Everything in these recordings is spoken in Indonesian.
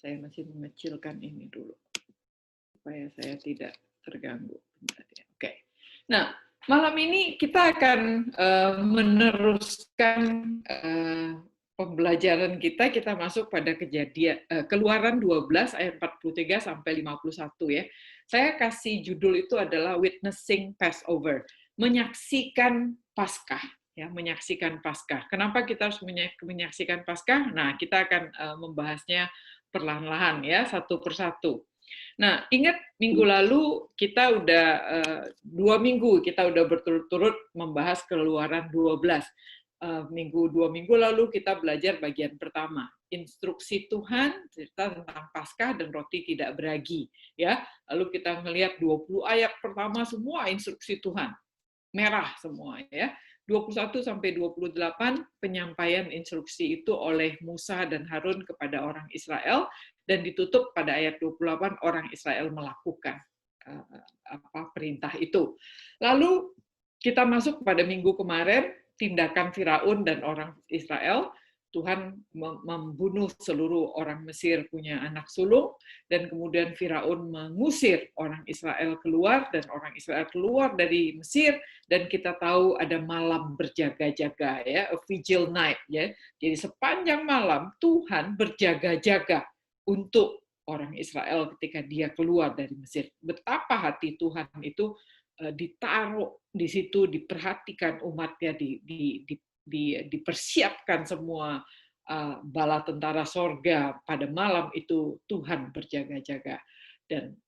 Saya masih mengecilkan ini dulu supaya saya tidak terganggu. Oke. Nah, malam ini kita akan meneruskan pembelajaran kita. Kita masuk pada kejadian Keluaran 12 ayat 43 sampai 51 ya. Saya kasih judul itu adalah Witnessing Passover, menyaksikan Paskah. Ya, menyaksikan Paskah. Kenapa kita harus menyaksikan Paskah? Nah, kita akan membahasnya perlahan-lahan ya, satu persatu. Nah, ingat minggu lalu kita udah 2 minggu kita udah berturut-turut membahas Keluaran 12. Dua minggu lalu kita belajar bagian pertama, instruksi Tuhan, cerita tentang Paskah dan roti tidak beragi. Ya, lalu kita melihat 20 ayat pertama semua instruksi Tuhan, merah semua ya. 21 sampai 28 penyampaian instruksi itu oleh Musa dan Harun kepada orang Israel, dan ditutup pada ayat 28 orang Israel melakukan perintah itu. Lalu kita masuk pada minggu kemarin, tindakan Firaun dan orang Israel. Tuhan membunuh seluruh orang Mesir punya anak sulung, dan kemudian Firaun mengusir orang Israel keluar, dan orang Israel keluar dari Mesir, dan kita tahu ada malam berjaga-jaga ya, a vigil night ya. Jadi sepanjang malam Tuhan berjaga-jaga untuk orang Israel ketika dia keluar dari Mesir. Betapa hati Tuhan itu ditaruh di situ, diperhatikan umatnya, dipersiapkan semua bala tentara sorga pada malam itu. Tuhan berjaga-jaga dan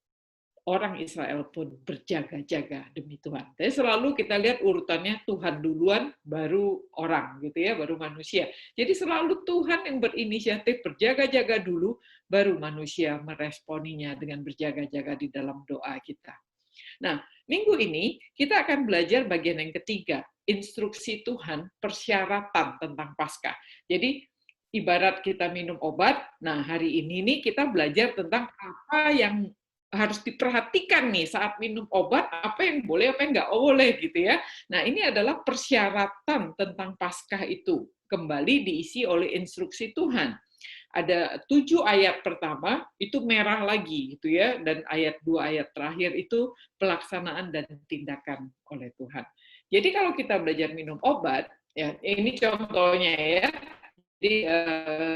orang Israel pun berjaga-jaga demi Tuhan. Jadi selalu kita lihat urutannya, Tuhan duluan, baru orang gitu ya, baru manusia. Jadi selalu Tuhan yang berinisiatif berjaga-jaga dulu, baru manusia meresponinya dengan berjaga-jaga di dalam doa kita. Nah, minggu ini kita akan belajar bagian yang ketiga, instruksi Tuhan, persyaratan tentang Paskah. Jadi ibarat kita minum obat, nah hari ini nih kita belajar tentang apa yang harus diperhatikan nih saat minum obat, apa yang boleh, apa yang nggak boleh gitu ya. Nah, ini adalah persyaratan tentang Paskah itu, kembali diisi oleh instruksi Tuhan. Ada 7 ayat pertama itu merah lagi gitu ya, dan ayat 2 ayat terakhir itu pelaksanaan dan tindakan oleh Tuhan. Jadi kalau kita belajar minum obat, ya ini contohnya ya. Jadi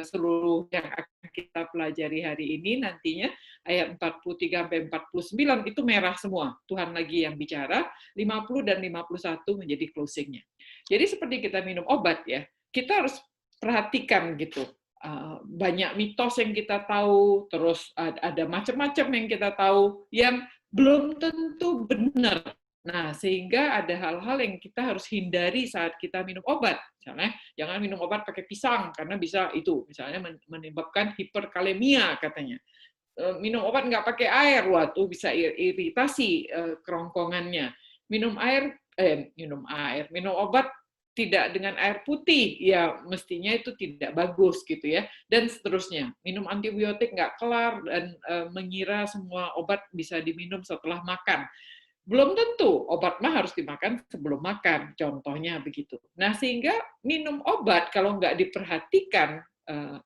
seluruh yang akan kita pelajari hari ini nantinya ayat 43 sampai 49 itu merah semua. Tuhan lagi yang bicara, 50 dan 51 menjadi closingnya. Jadi seperti kita minum obat ya, kita harus perhatikan gitu. Banyak mitos yang kita tahu, terus ada macam-macam yang kita tahu yang belum tentu benar. Nah, sehingga ada hal-hal yang kita harus hindari saat kita minum obat. Misalnya, jangan minum obat pakai pisang, karena bisa itu, misalnya menyebabkan hiperkalemia katanya. Minum obat nggak pakai air, waktu bisa iritasi kerongkongannya. Minum obat tidak dengan air putih, ya mestinya itu tidak bagus gitu ya, dan seterusnya. Minum antibiotik nggak kelar dan mengira semua obat bisa diminum setelah makan. Belum tentu, obat mah harus dimakan sebelum makan, contohnya begitu. Nah, sehingga minum obat kalau nggak diperhatikan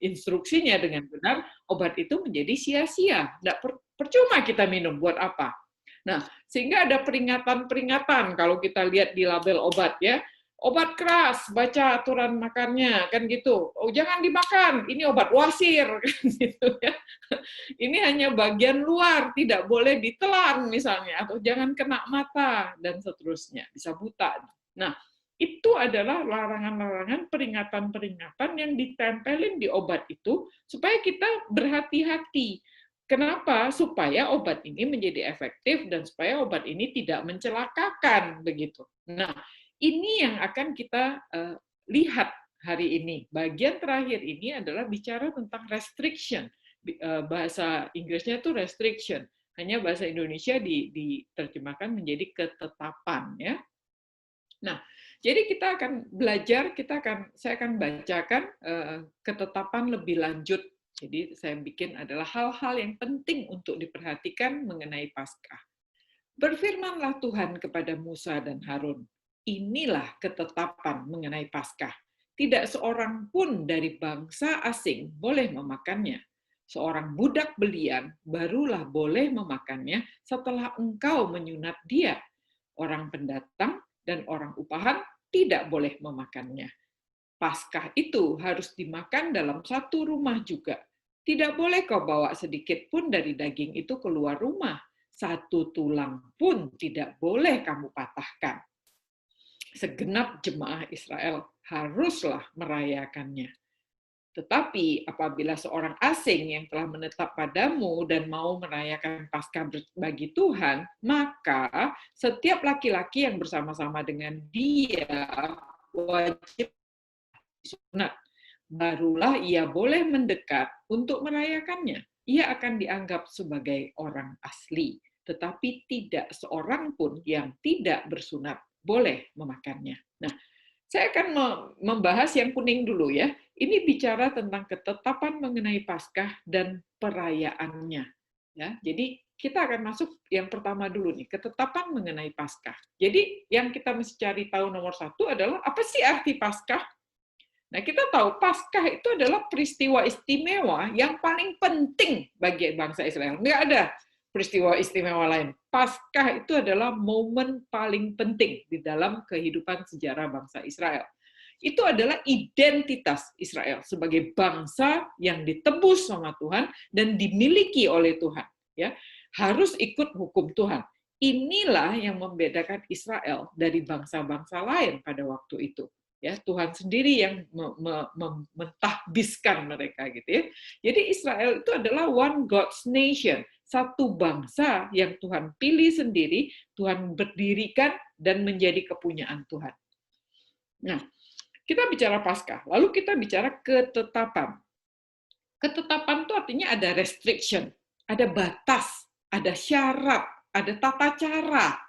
instruksinya dengan benar, obat itu menjadi sia-sia. Nggak percuma kita minum, buat apa? Nah, sehingga ada peringatan-peringatan kalau kita lihat di label obat ya. Obat keras, baca aturan makannya, kan gitu. Oh, jangan dimakan, ini obat wasir, kan gitu ya. Ini hanya bagian luar, tidak boleh ditelan misalnya, atau jangan kena mata, dan seterusnya, bisa buta. Nah, itu adalah larangan-larangan, peringatan-peringatan yang ditempelin di obat itu, supaya kita berhati-hati. Kenapa? Supaya obat ini menjadi efektif, dan supaya obat ini tidak mencelakakan, begitu. Nah, ini yang akan kita lihat hari ini. Bagian terakhir ini adalah bicara tentang restriction. Bahasa Inggrisnya itu restriction. Hanya bahasa Indonesia diterjemahkan menjadi ketetapan. Ya. Nah, jadi kita akan belajar, saya akan bacakan ketetapan lebih lanjut. Jadi saya bikin adalah hal-hal yang penting untuk diperhatikan mengenai Paskah. Berfirmanlah Tuhan kepada Musa dan Harun, inilah ketetapan mengenai Paskah. Tidak seorang pun dari bangsa asing boleh memakannya. Seorang budak belian barulah boleh memakannya setelah engkau menyunat dia. Orang pendatang dan orang upahan tidak boleh memakannya. Paskah itu harus dimakan dalam satu rumah juga. Tidak boleh kau bawa sedikit pun dari daging itu keluar rumah. Satu tulang pun tidak boleh kamu patahkan. Segenap jemaah Israel haruslah merayakannya. Tetapi apabila seorang asing yang telah menetap padamu dan mau merayakan Paskah bagi Tuhan, maka setiap laki-laki yang bersama-sama dengan dia wajib disunat. Barulah ia boleh mendekat untuk merayakannya. Ia akan dianggap sebagai orang asli, tetapi tidak seorang pun yang tidak bersunat boleh memakannya. Nah, saya akan membahas yang kuning dulu ya. Ini bicara tentang ketetapan mengenai Paskah dan perayaannya. Ya, jadi kita akan masuk yang pertama dulu nih, ketetapan mengenai Paskah. Jadi yang kita mesti cari tahu nomor satu adalah apa sih arti Paskah? Nah, kita tahu Paskah itu adalah peristiwa istimewa yang paling penting bagi bangsa Israel. Nggak ada peristiwa istimewa lain. Paskah itu adalah momen paling penting di dalam kehidupan sejarah bangsa Israel. Itu adalah identitas Israel sebagai bangsa yang ditebus sama Tuhan dan dimiliki oleh Tuhan. Ya, harus ikut hukum Tuhan. Inilah yang membedakan Israel dari bangsa-bangsa lain pada waktu itu. Ya, Tuhan sendiri yang mentahbiskan mereka gitu ya. Jadi Israel itu adalah one God's nation, satu bangsa yang Tuhan pilih sendiri, Tuhan berdirikan dan menjadi kepunyaan Tuhan. Nah, kita bicara Paskah, lalu kita bicara ketetapan. Ketetapan itu artinya ada restriction, ada batas, ada syarat, ada tata cara.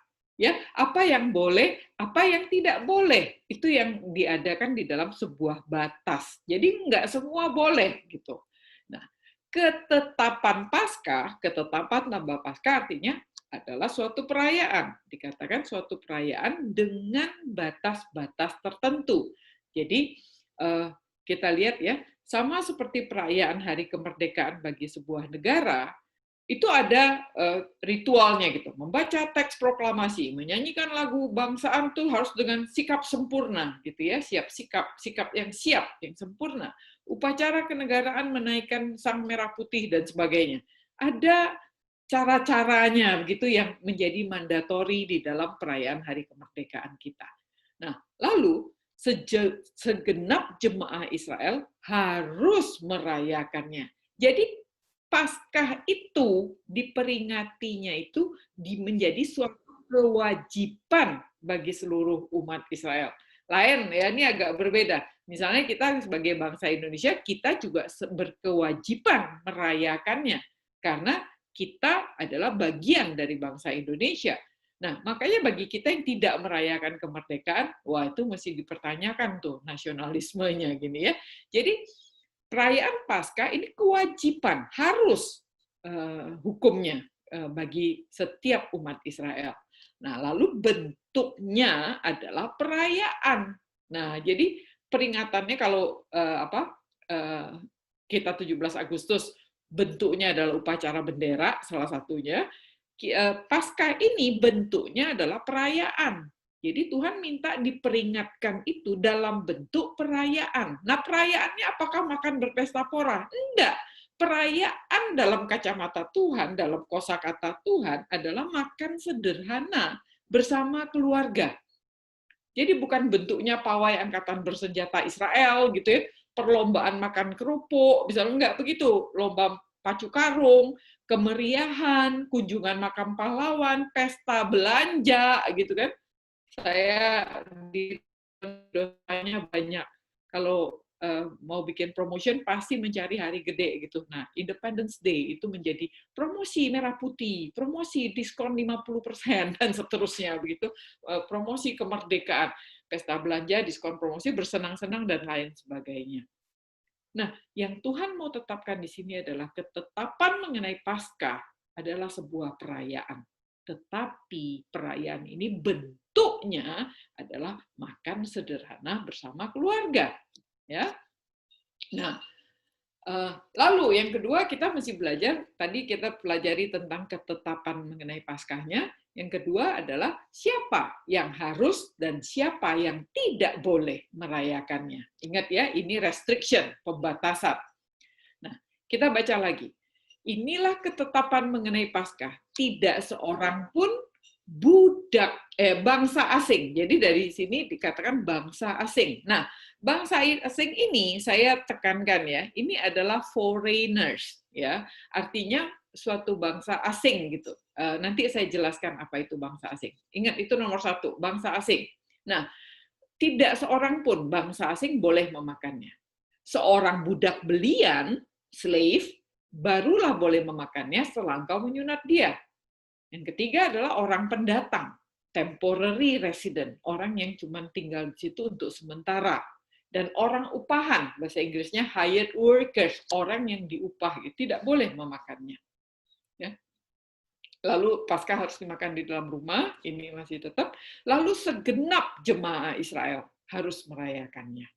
Ya, apa yang boleh, apa yang tidak boleh, itu yang diadakan di dalam sebuah batas. Jadi nggak semua boleh gitu. Nah, ketetapan Paskah, ketetapan tambah Paskah artinya adalah suatu perayaan. Dikatakan suatu perayaan dengan batas-batas tertentu. Jadi kita lihat ya, sama seperti perayaan Hari Kemerdekaan bagi sebuah negara, itu ada ritualnya gitu, membaca teks proklamasi, menyanyikan lagu bangsaan tuh harus dengan sikap sempurna gitu ya, sikap yang siap, yang sempurna. Upacara kenegaraan menaikkan sang merah putih dan sebagainya. Ada cara-caranya begitu yang menjadi mandatori di dalam perayaan Hari Kemerdekaan kita. Nah, lalu segenap jemaah Israel harus merayakannya. Jadi Paskah itu diperingatinya itu menjadi suatu kewajiban bagi seluruh umat Israel. Lain ya, ini agak berbeda. Misalnya kita sebagai bangsa Indonesia, kita juga berkewajiban merayakannya karena kita adalah bagian dari bangsa Indonesia. Nah, makanya bagi kita yang tidak merayakan kemerdekaan, wah itu mesti dipertanyakan tuh nasionalismenya gini ya. Jadi perayaan Paskah ini kewajiban, harus hukumnya bagi setiap umat Israel. Nah, lalu bentuknya adalah perayaan. Nah, jadi peringatannya kalau kita 17 Agustus bentuknya adalah upacara bendera salah satunya. Paskah ini bentuknya adalah perayaan. Jadi Tuhan minta diperingatkan itu dalam bentuk perayaan. Nah, perayaannya apakah makan berpesta pora? Enggak. Perayaan dalam kacamata Tuhan, dalam kosakata Tuhan adalah makan sederhana bersama keluarga. Jadi bukan bentuknya pawai angkatan bersenjata Israel gitu ya, perlombaan makan kerupuk, misalnya enggak begitu, lomba pacu karung, kemeriahan, kunjungan makam pahlawan, pesta belanja gitu kan. Saya di dosanya banyak. Kalau mau bikin promotion pasti mencari hari gede gitu. Nah, Independence Day itu menjadi promosi merah putih, promosi diskon 50% dan seterusnya begitu. Promosi kemerdekaan, pesta belanja, diskon promosi, bersenang-senang dan lain sebagainya. Nah, yang Tuhan mau tetapkan di sini adalah ketetapan mengenai Paskah adalah sebuah perayaan. Tetapi perayaan ini bentuknya adalah makan sederhana bersama keluarga. Ya. Nah, Lalu yang kedua kita mesti belajar, tadi kita pelajari tentang ketetapan mengenai Paskahnya. Yang kedua adalah siapa yang harus dan siapa yang tidak boleh merayakannya. Ingat ya, ini restriction, pembatasan. Nah, kita baca lagi. Inilah ketetapan mengenai Paskah. Tidak seorang pun bangsa asing. Jadi dari sini dikatakan bangsa asing. Nah, bangsa asing ini saya tekankan ya, ini adalah foreigners ya. Artinya suatu bangsa asing gitu. Nanti saya jelaskan apa itu bangsa asing. Ingat itu nomor satu, bangsa asing. Nah, tidak seorang pun bangsa asing boleh memakannya. Seorang budak belian, slave, barulah boleh memakannya setelah engkau menyunat dia. Yang ketiga adalah orang pendatang, temporary resident, orang yang cuma tinggal di situ untuk sementara. Dan orang upahan, bahasa Inggrisnya hired workers, orang yang diupah, tidak boleh memakannya. Ya. Lalu Paskah harus dimakan di dalam rumah, ini masih tetap. Lalu segenap jemaah Israel harus merayakannya.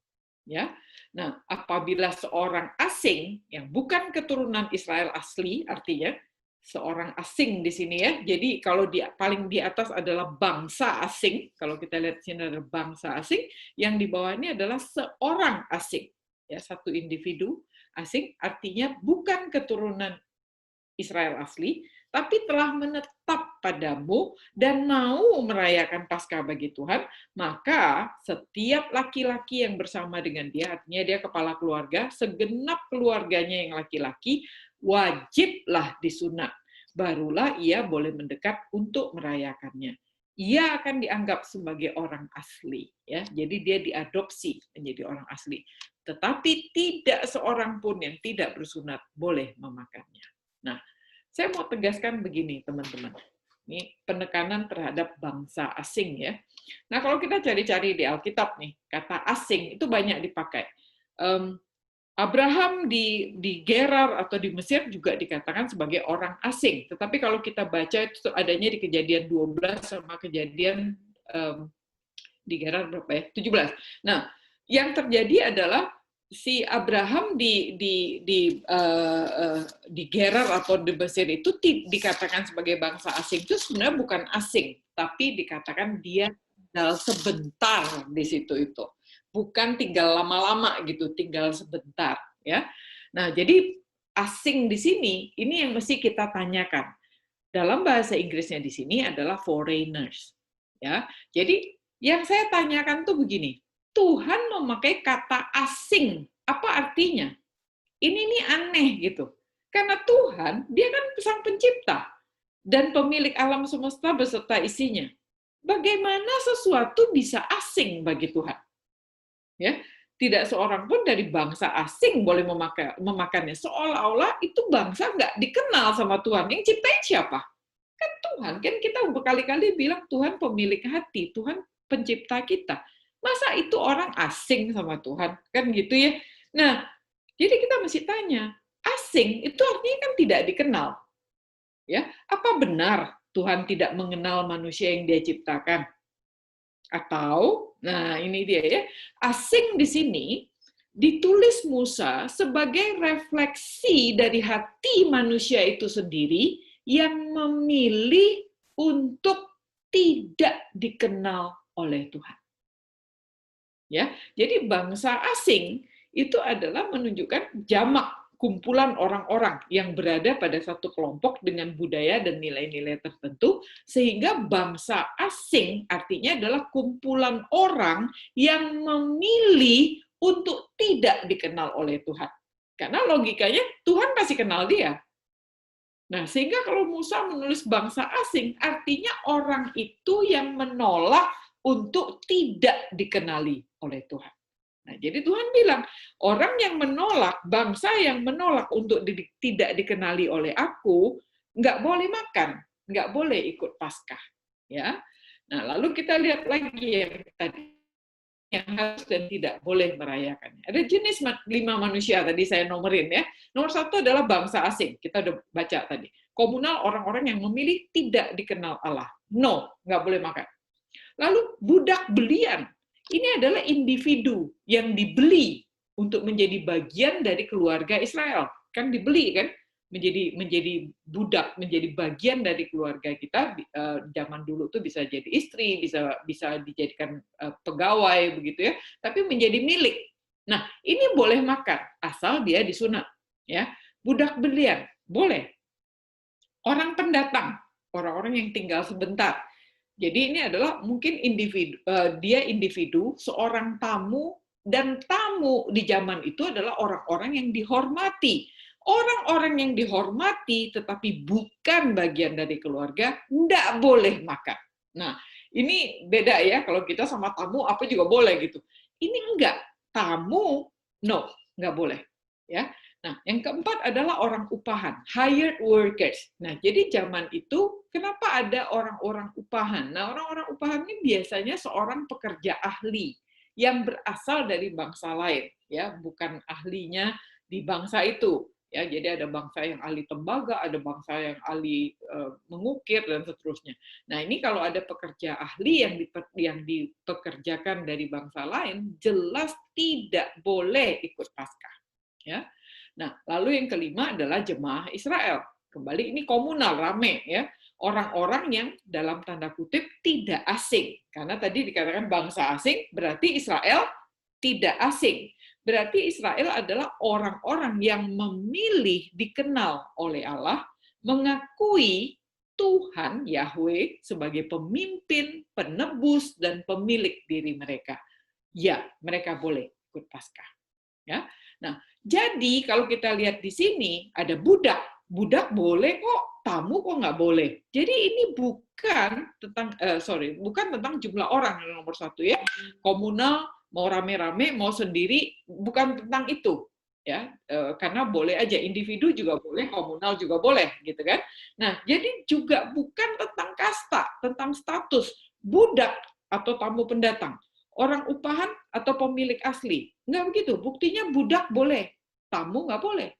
Ya, nah apabila seorang asing yang bukan keturunan Israel asli, artinya seorang asing di sini ya. Jadi kalau paling di atas adalah bangsa asing, kalau kita lihat di sini adalah bangsa asing, yang di bawah ini adalah seorang asing, ya satu individu asing, artinya bukan keturunan Israel asli, tapi telah menetap padamu dan mau merayakan Paskah bagi Tuhan, maka setiap laki-laki yang bersama dengan dia, artinya dia kepala keluarga, segenap keluarganya yang laki-laki, wajiblah disunat. Barulah ia boleh mendekat untuk merayakannya. Ia akan dianggap sebagai orang asli, ya. Jadi dia diadopsi menjadi orang asli. Tetapi tidak seorang pun yang tidak bersunat boleh memakannya. Nah, saya mau tegaskan begini, teman-teman. Ini penekanan terhadap bangsa asing ya. Nah, kalau kita cari-cari di Alkitab nih, kata asing itu banyak dipakai. Abraham di Gerar atau di Mesir juga dikatakan sebagai orang asing. Tetapi kalau kita baca itu adanya di Kejadian 12 sama Kejadian di Gerar berapa ya? 17. Nah, yang terjadi adalah si Abraham di Gerar atau di Mesir itu dikatakan sebagai bangsa asing itu sebenarnya bukan asing, tapi dikatakan dia tinggal sebentar di situ itu. Bukan tinggal lama-lama gitu, tinggal sebentar ya. Nah, jadi asing di sini ini yang mesti kita tanyakan. Dalam bahasa Inggrisnya di sini adalah foreigners. Ya. Jadi yang saya tanyakan tuh begini, Tuhan memakai kata asing, apa artinya? Ini nih aneh gitu. Karena Tuhan, dia kan sang pencipta dan pemilik alam semesta beserta isinya. Bagaimana sesuatu bisa asing bagi Tuhan? Ya, tidak seorang pun dari bangsa asing boleh memakannya. Seolah-olah itu bangsa nggak dikenal sama Tuhan. Yang ciptain siapa? Kan Tuhan. Kan kita berkali-kali bilang Tuhan pemilik hati, Tuhan pencipta kita. Masa itu orang asing sama Tuhan? Kan gitu ya. Nah, jadi kita mesti tanya, asing itu artinya kan tidak dikenal. Ya, apa benar Tuhan tidak mengenal manusia yang Dia ciptakan? Atau, nah ini dia ya, asing di sini ditulis Musa sebagai refleksi dari hati manusia itu sendiri yang memilih untuk tidak dikenal oleh Tuhan. Ya, jadi bangsa asing itu adalah menunjukkan jamak kumpulan orang-orang yang berada pada satu kelompok dengan budaya dan nilai-nilai tertentu, sehingga bangsa asing artinya adalah kumpulan orang yang memilih untuk tidak dikenal oleh Tuhan. Karena logikanya Tuhan pasti kenal dia. Nah, sehingga kalau Musa menulis bangsa asing, artinya orang itu yang menolak untuk tidak dikenali oleh Tuhan. Nah, jadi Tuhan bilang, orang yang menolak, bangsa yang menolak untuk tidak dikenali oleh aku, nggak boleh makan, nggak boleh ikut Paskah. Ya. Nah, lalu kita lihat lagi yang tadi, yang harus dan tidak boleh merayakannya. Ada jenis 5 manusia tadi saya nomorin ya. Nomor 1 adalah bangsa asing. Kita udah baca tadi. Komunal, orang-orang yang memilih tidak dikenal Allah. No, nggak boleh makan. Lalu budak belian. Ini adalah individu yang dibeli untuk menjadi bagian dari keluarga Israel. Kan dibeli kan, menjadi budak, menjadi bagian dari keluarga kita. Zaman dulu tuh bisa jadi istri, bisa dijadikan pegawai begitu ya, tapi menjadi milik. Nah, ini boleh makan asal dia disunat, ya. Budak belian boleh. Orang pendatang, orang-orang yang tinggal sebentar. Jadi ini adalah mungkin dia individu, seorang tamu, dan tamu di zaman itu adalah orang-orang yang dihormati. Orang-orang yang dihormati tetapi bukan bagian dari keluarga, tidak boleh makan. Nah, ini beda ya, kalau kita sama tamu apa juga boleh gitu. Ini enggak, tamu no, nggak boleh. Ya. Nah, yang keempat adalah orang upahan, hired workers. Nah, jadi zaman itu kenapa ada orang-orang upahan? Nah, orang-orang upahan ini biasanya seorang pekerja ahli yang berasal dari bangsa lain, ya, bukan ahlinya di bangsa itu. Ya, jadi ada bangsa yang ahli tembaga, ada bangsa yang ahli mengukir dan seterusnya. Nah, ini kalau ada pekerja ahli yang dipekerjakan dari bangsa lain, jelas tidak boleh ikut Paskah. Ya. Nah, lalu yang kelima adalah jemaah Israel. Kembali ini komunal, rame ya. Orang-orang yang dalam tanda kutip tidak asing. Karena tadi dikatakan bangsa asing, berarti Israel tidak asing. Berarti Israel adalah orang-orang yang memilih dikenal oleh Allah, mengakui Tuhan Yahweh sebagai pemimpin, penebus, dan pemilik diri mereka. Ya, mereka boleh ikut Paskah. Ya. Nah, jadi kalau kita lihat di sini ada budak boleh kok, tamu kok nggak boleh. Jadi ini bukan tentang jumlah orang yang nomor satu ya, komunal mau rame-rame mau sendiri, bukan tentang itu ya, karena boleh aja individu juga boleh, komunal juga boleh gitu kan. Nah, jadi juga bukan tentang kasta, tentang status budak atau tamu pendatang, orang upahan atau pemilik asli. Nggak begitu, buktinya budak boleh, tamu nggak boleh.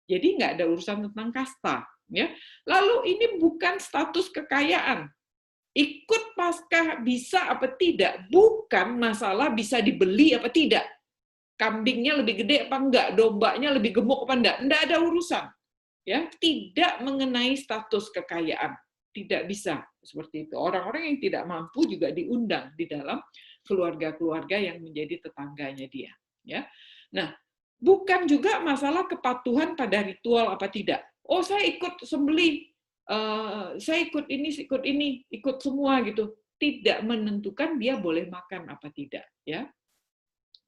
Jadi nggak ada urusan tentang kasta. Ya. Lalu ini bukan status kekayaan. Ikut Paskah bisa apa tidak, bukan masalah bisa dibeli apa tidak. Kambingnya lebih gede apa enggak, dombanya lebih gemuk apa enggak ada urusan. Ya, tidak mengenai status kekayaan. Tidak bisa seperti itu. Orang-orang yang tidak mampu juga diundang di dalam keluarga-keluarga yang menjadi tetangganya dia. Ya. Nah, bukan juga masalah kepatuhan pada ritual apa tidak. Oh, saya ikut sembelih, saya ikut ini, ikut semua gitu. Tidak menentukan dia boleh makan apa tidak. Ya.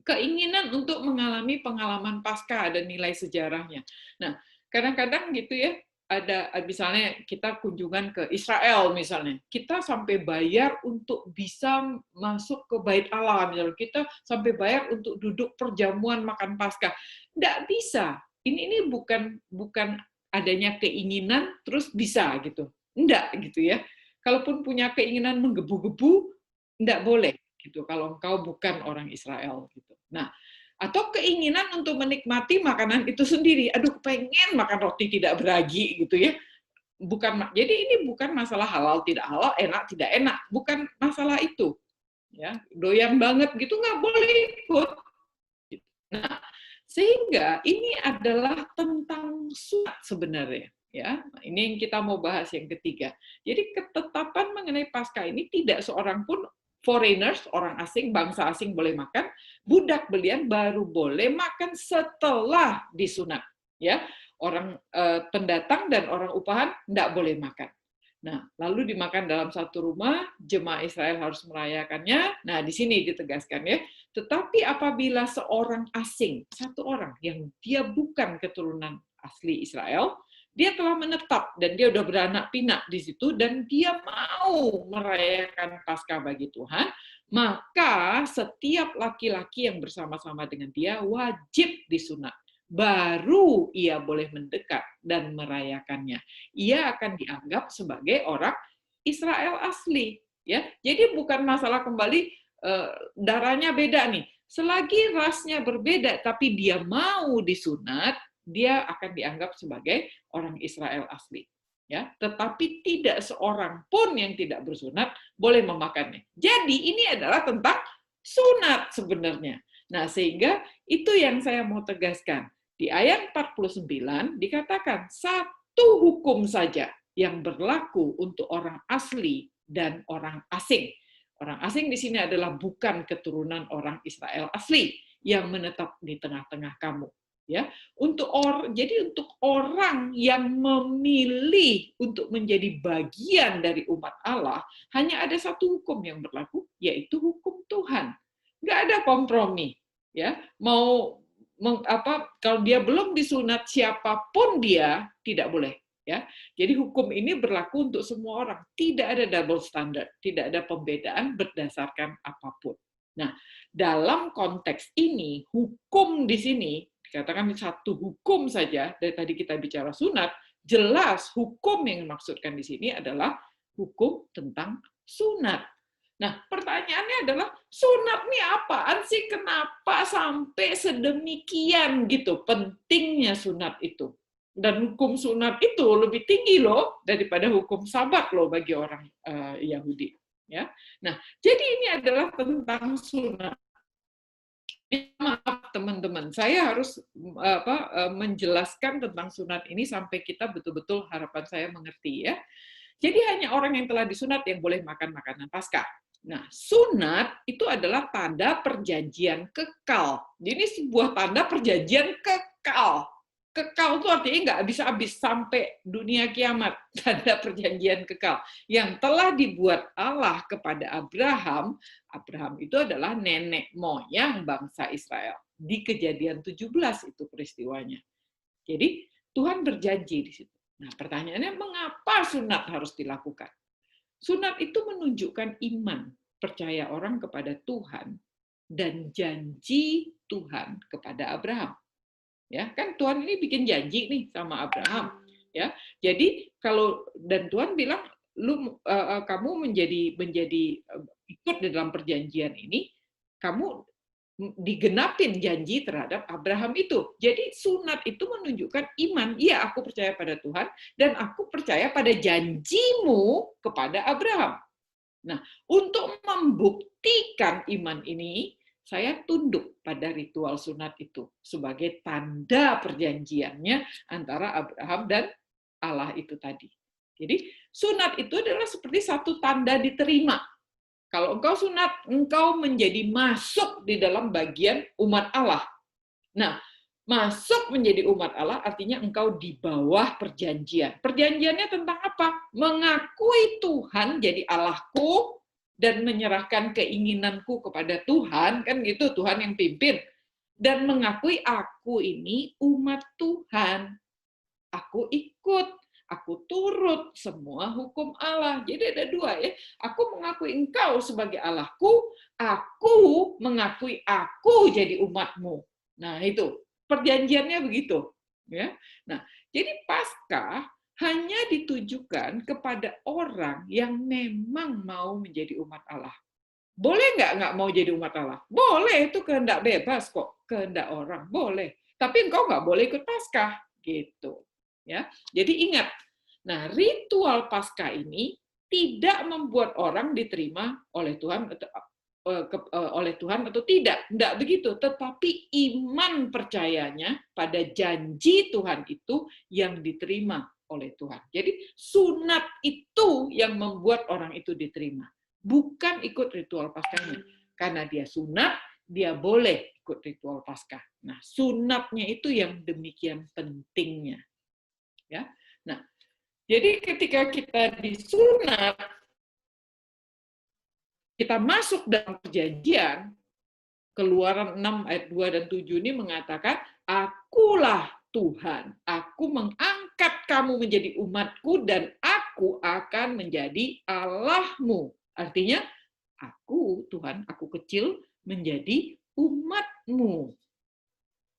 Keinginan untuk mengalami pengalaman Paskah ada nilai sejarahnya. Nah, kadang-kadang gitu ya, ada misalnya kita kunjungan ke Israel misalnya, kita sampai bayar untuk bisa masuk ke Bait Allah misalnya, kita sampai bayar untuk duduk perjamuan makan Paskah. Nggak bisa. Ini bukan adanya keinginan terus bisa gitu. Enggak gitu ya. Kalaupun punya keinginan menggebu-gebu, enggak boleh gitu kalau engkau bukan orang Israel gitu. Nah, atau keinginan untuk menikmati makanan itu sendiri. Aduh, pengen makan roti tidak beragi gitu ya. Jadi ini bukan masalah halal tidak halal, enak tidak enak, bukan masalah itu. Ya, doyan banget gitu nggak boleh ikut. Nah, sehingga ini adalah tentang sunat sebenarnya. Ya, ini yang kita mau bahas yang ketiga. Jadi ketetapan mengenai Paskah ini tidak seorang pun foreigners, orang asing, bangsa asing boleh makan, budak belian baru boleh makan setelah disunat. Ya, orang pendatang dan orang upahan tidak boleh makan. Nah, lalu dimakan dalam satu rumah, jemaah Israel harus merayakannya. Nah, di sini ditegaskan ya. Tetapi apabila seorang asing, satu orang yang dia bukan keturunan asli Israel, dia telah menetap dan dia udah beranak pinak di situ dan dia mau merayakan Paskah bagi Tuhan, maka setiap laki-laki yang bersama-sama dengan dia wajib disunat. Baru ia boleh mendekat dan merayakannya. Ia akan dianggap sebagai orang Israel asli. Ya, jadi bukan masalah kembali darahnya beda nih. Selagi rasnya berbeda, tapi dia mau disunat, dia akan dianggap sebagai orang Israel asli. Ya, tetapi tidak seorang pun yang tidak bersunat boleh memakannya. Jadi ini adalah tentang sunat sebenarnya. Nah, sehingga itu yang saya mau tegaskan. Di ayat 49 dikatakan satu hukum saja yang berlaku untuk orang asli dan orang asing. Orang asing di sini adalah bukan keturunan orang Israel asli yang menetap di tengah-tengah kamu. Ya, jadi untuk orang yang memilih untuk menjadi bagian dari umat Allah, hanya ada satu hukum yang berlaku, yaitu hukum Tuhan. Nggak ada kompromi. Ya, kalau dia belum disunat, siapapun dia tidak boleh. Ya, jadi hukum ini berlaku untuk semua orang. Tidak ada double standard, tidak ada pembedaan berdasarkan apapun. Nah, dalam konteks ini, hukum di sini dikatakan satu hukum saja. Dari tadi kita bicara sunat, jelas hukum yang dimaksudkan di sini adalah hukum tentang sunat. Nah, pertanyaannya adalah, sunat ini apaan sih? Kenapa sampai sedemikian gitu pentingnya sunat itu? Dan hukum sunat itu lebih tinggi loh daripada hukum sabat loh bagi orang Yahudi. Ya, nah jadi ini adalah tentang sunat. Maaf teman-teman, saya harus menjelaskan tentang sunat ini sampai kita betul-betul, harapan saya mengerti ya. Jadi hanya orang yang telah disunat yang boleh makan makanan Paskah. Nah, sunat itu adalah tanda perjanjian kekal. Jadi ini sebuah tanda perjanjian kekal. Kekal itu artinya nggak habis-habis sampai dunia kiamat. Tanda perjanjian kekal yang telah dibuat Allah kepada Abraham. Abraham itu adalah nenek moyang bangsa Israel. Di Kejadian 17 itu peristiwanya. Jadi Tuhan berjanji di situ. Nah, pertanyaannya, mengapa sunat harus dilakukan? Sunat itu menunjukkan iman, percaya orang kepada Tuhan, dan janji Tuhan kepada Abraham. Ya, kan Tuhan ini bikin janji nih sama Abraham. Ya, jadi dan Tuhan bilang, kamu menjadi ikut di dalam perjanjian ini, kamu digenapin janji terhadap Abraham itu. Jadi sunat itu menunjukkan iman. Iya, aku percaya pada Tuhan dan aku percaya pada janjimu kepada Abraham. Nah, untuk membuktikan iman ini, saya tunduk pada ritual sunat itu sebagai tanda perjanjiannya antara Abraham dan Allah itu tadi. Jadi sunat itu adalah seperti satu tanda diterima. Kalau engkau sunat, engkau menjadi masuk di dalam bagian umat Allah. Nah, masuk menjadi umat Allah artinya engkau di bawah perjanjian. Perjanjiannya tentang apa? Mengakui Tuhan jadi Allahku dan menyerahkan keinginanku kepada Tuhan, kan gitu, Tuhan yang pimpin. Dan mengakui aku ini umat Tuhan. Aku ikut. Aku turut semua hukum Allah. Jadi ada dua ya. Aku mengakui engkau sebagai Allahku, aku mengakui aku jadi umatmu. Nah itu perjanjiannya begitu. Ya. Nah jadi Paskah hanya ditujukan kepada orang yang memang mau menjadi umat Allah. Boleh nggak mau jadi umat Allah? Boleh, itu kehendak bebas kok, kehendak orang boleh. Tapi engkau nggak boleh ikut Paskah gitu. Ya, jadi ingat, nah ritual Paskah ini tidak membuat orang diterima oleh Tuhan atau tidak begitu, tetapi iman percayanya pada janji Tuhan itu yang diterima oleh Tuhan. Jadi sunat itu yang membuat orang itu diterima, bukan ikut ritual Paskahnya. Karena dia sunat, dia boleh ikut ritual Paskah. Nah, sunatnya itu yang demikian pentingnya. Ya, nah, jadi ketika kita disunat, kita masuk dalam perjanjian. Keluaran 6 ayat 2 dan 7 ini mengatakan, akulah Tuhan, aku mengangkat kamu menjadi umatku dan aku akan menjadi Allahmu. Artinya, aku Tuhan, aku kecil menjadi umatmu.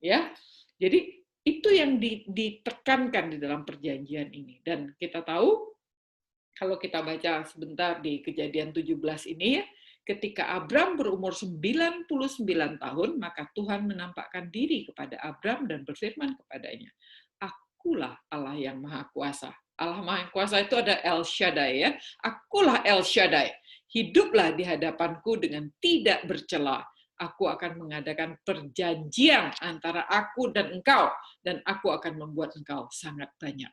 Ya, jadi itu yang ditekankan di dalam perjanjian ini. Dan kita tahu, kalau kita baca sebentar di Kejadian 17 ini ya, ketika Abram berumur 99 tahun, maka Tuhan menampakkan diri kepada Abram dan berfirman kepadanya, akulah Allah yang Maha Kuasa. Allah Maha Kuasa itu ada El Shaddai ya. Akulah El Shaddai. Hiduplah di hadapanku dengan tidak bercela. aku akan mengadakan perjanjian antara aku dan engkau, dan aku akan membuat engkau sangat banyak.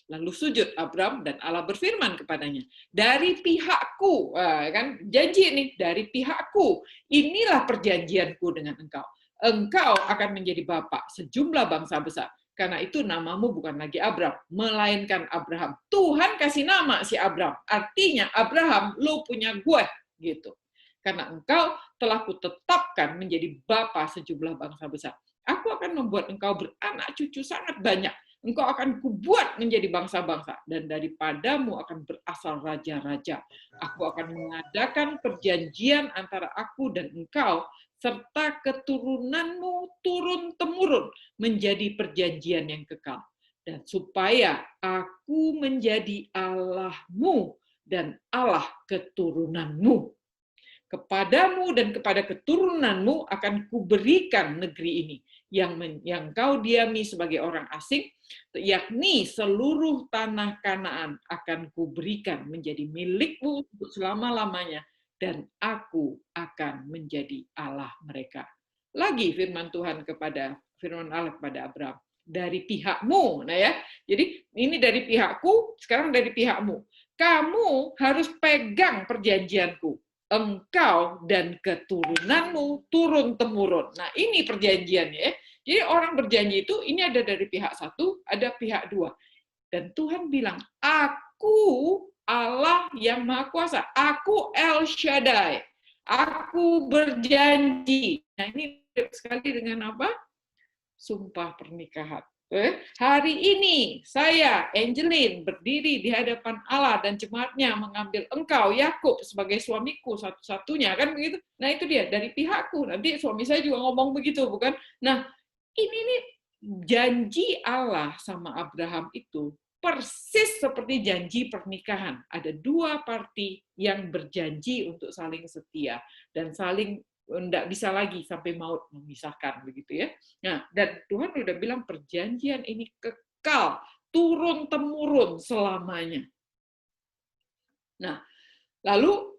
Lalu sujud Abram dan Allah berfirman kepadanya, dari pihakku, kan janji nih, dari pihakku, inilah perjanjianku dengan engkau. Engkau akan menjadi bapak sejumlah bangsa besar. Karena itu namamu bukan lagi Abram, melainkan Abraham. Tuhan kasih nama si Abram. Artinya Abraham, lo punya gue, gitu. Karena engkau telah kutetapkan menjadi bapa sejumlah bangsa besar. Aku akan membuat engkau beranak cucu sangat banyak. Engkau akan kubuat menjadi bangsa-bangsa, dan daripadamu akan berasal raja-raja. Aku akan mengadakan perjanjian antara aku dan engkau, serta keturunanmu turun-temurun menjadi perjanjian yang kekal. Dan supaya aku menjadi Allahmu dan Allah keturunanmu. Kepadamu dan kepada keturunanmu akan kuberikan negeri ini, yang kau diami sebagai orang asing, yakni seluruh tanah Kanaan akan kuberikan menjadi milikmu untuk selama-lamanya, dan aku akan menjadi Allah mereka. Lagi firman Allah kepada Abraham, dari pihakmu. Nah ya, jadi ini dari pihakku, sekarang dari pihakmu. Kamu harus pegang perjanjianku. Engkau dan keturunanmu turun-temurun. Nah, ini perjanjiannya. Jadi orang berjanji itu, ini ada dari pihak satu, ada pihak dua. Dan Tuhan bilang, aku Allah yang Maha Kuasa. Aku El Shaddai. Aku berjanji. Nah, ini sekali dengan apa? Sumpah pernikahan. Hari ini saya, Angeline, berdiri di hadapan Allah dan jemaatnya mengambil engkau, Yakub, sebagai suamiku satu-satunya, kan begitu? Nah itu dia, dari pihakku. Nanti suami saya juga ngomong begitu, bukan? Nah, ini nih janji Allah sama Abraham itu persis seperti janji pernikahan. Ada dua parti yang berjanji untuk saling setia dan saling tidak bisa lagi sampai maut memisahkan, begitu ya. Nah, dan Tuhan udah bilang perjanjian ini kekal, turun temurun selamanya. Nah, lalu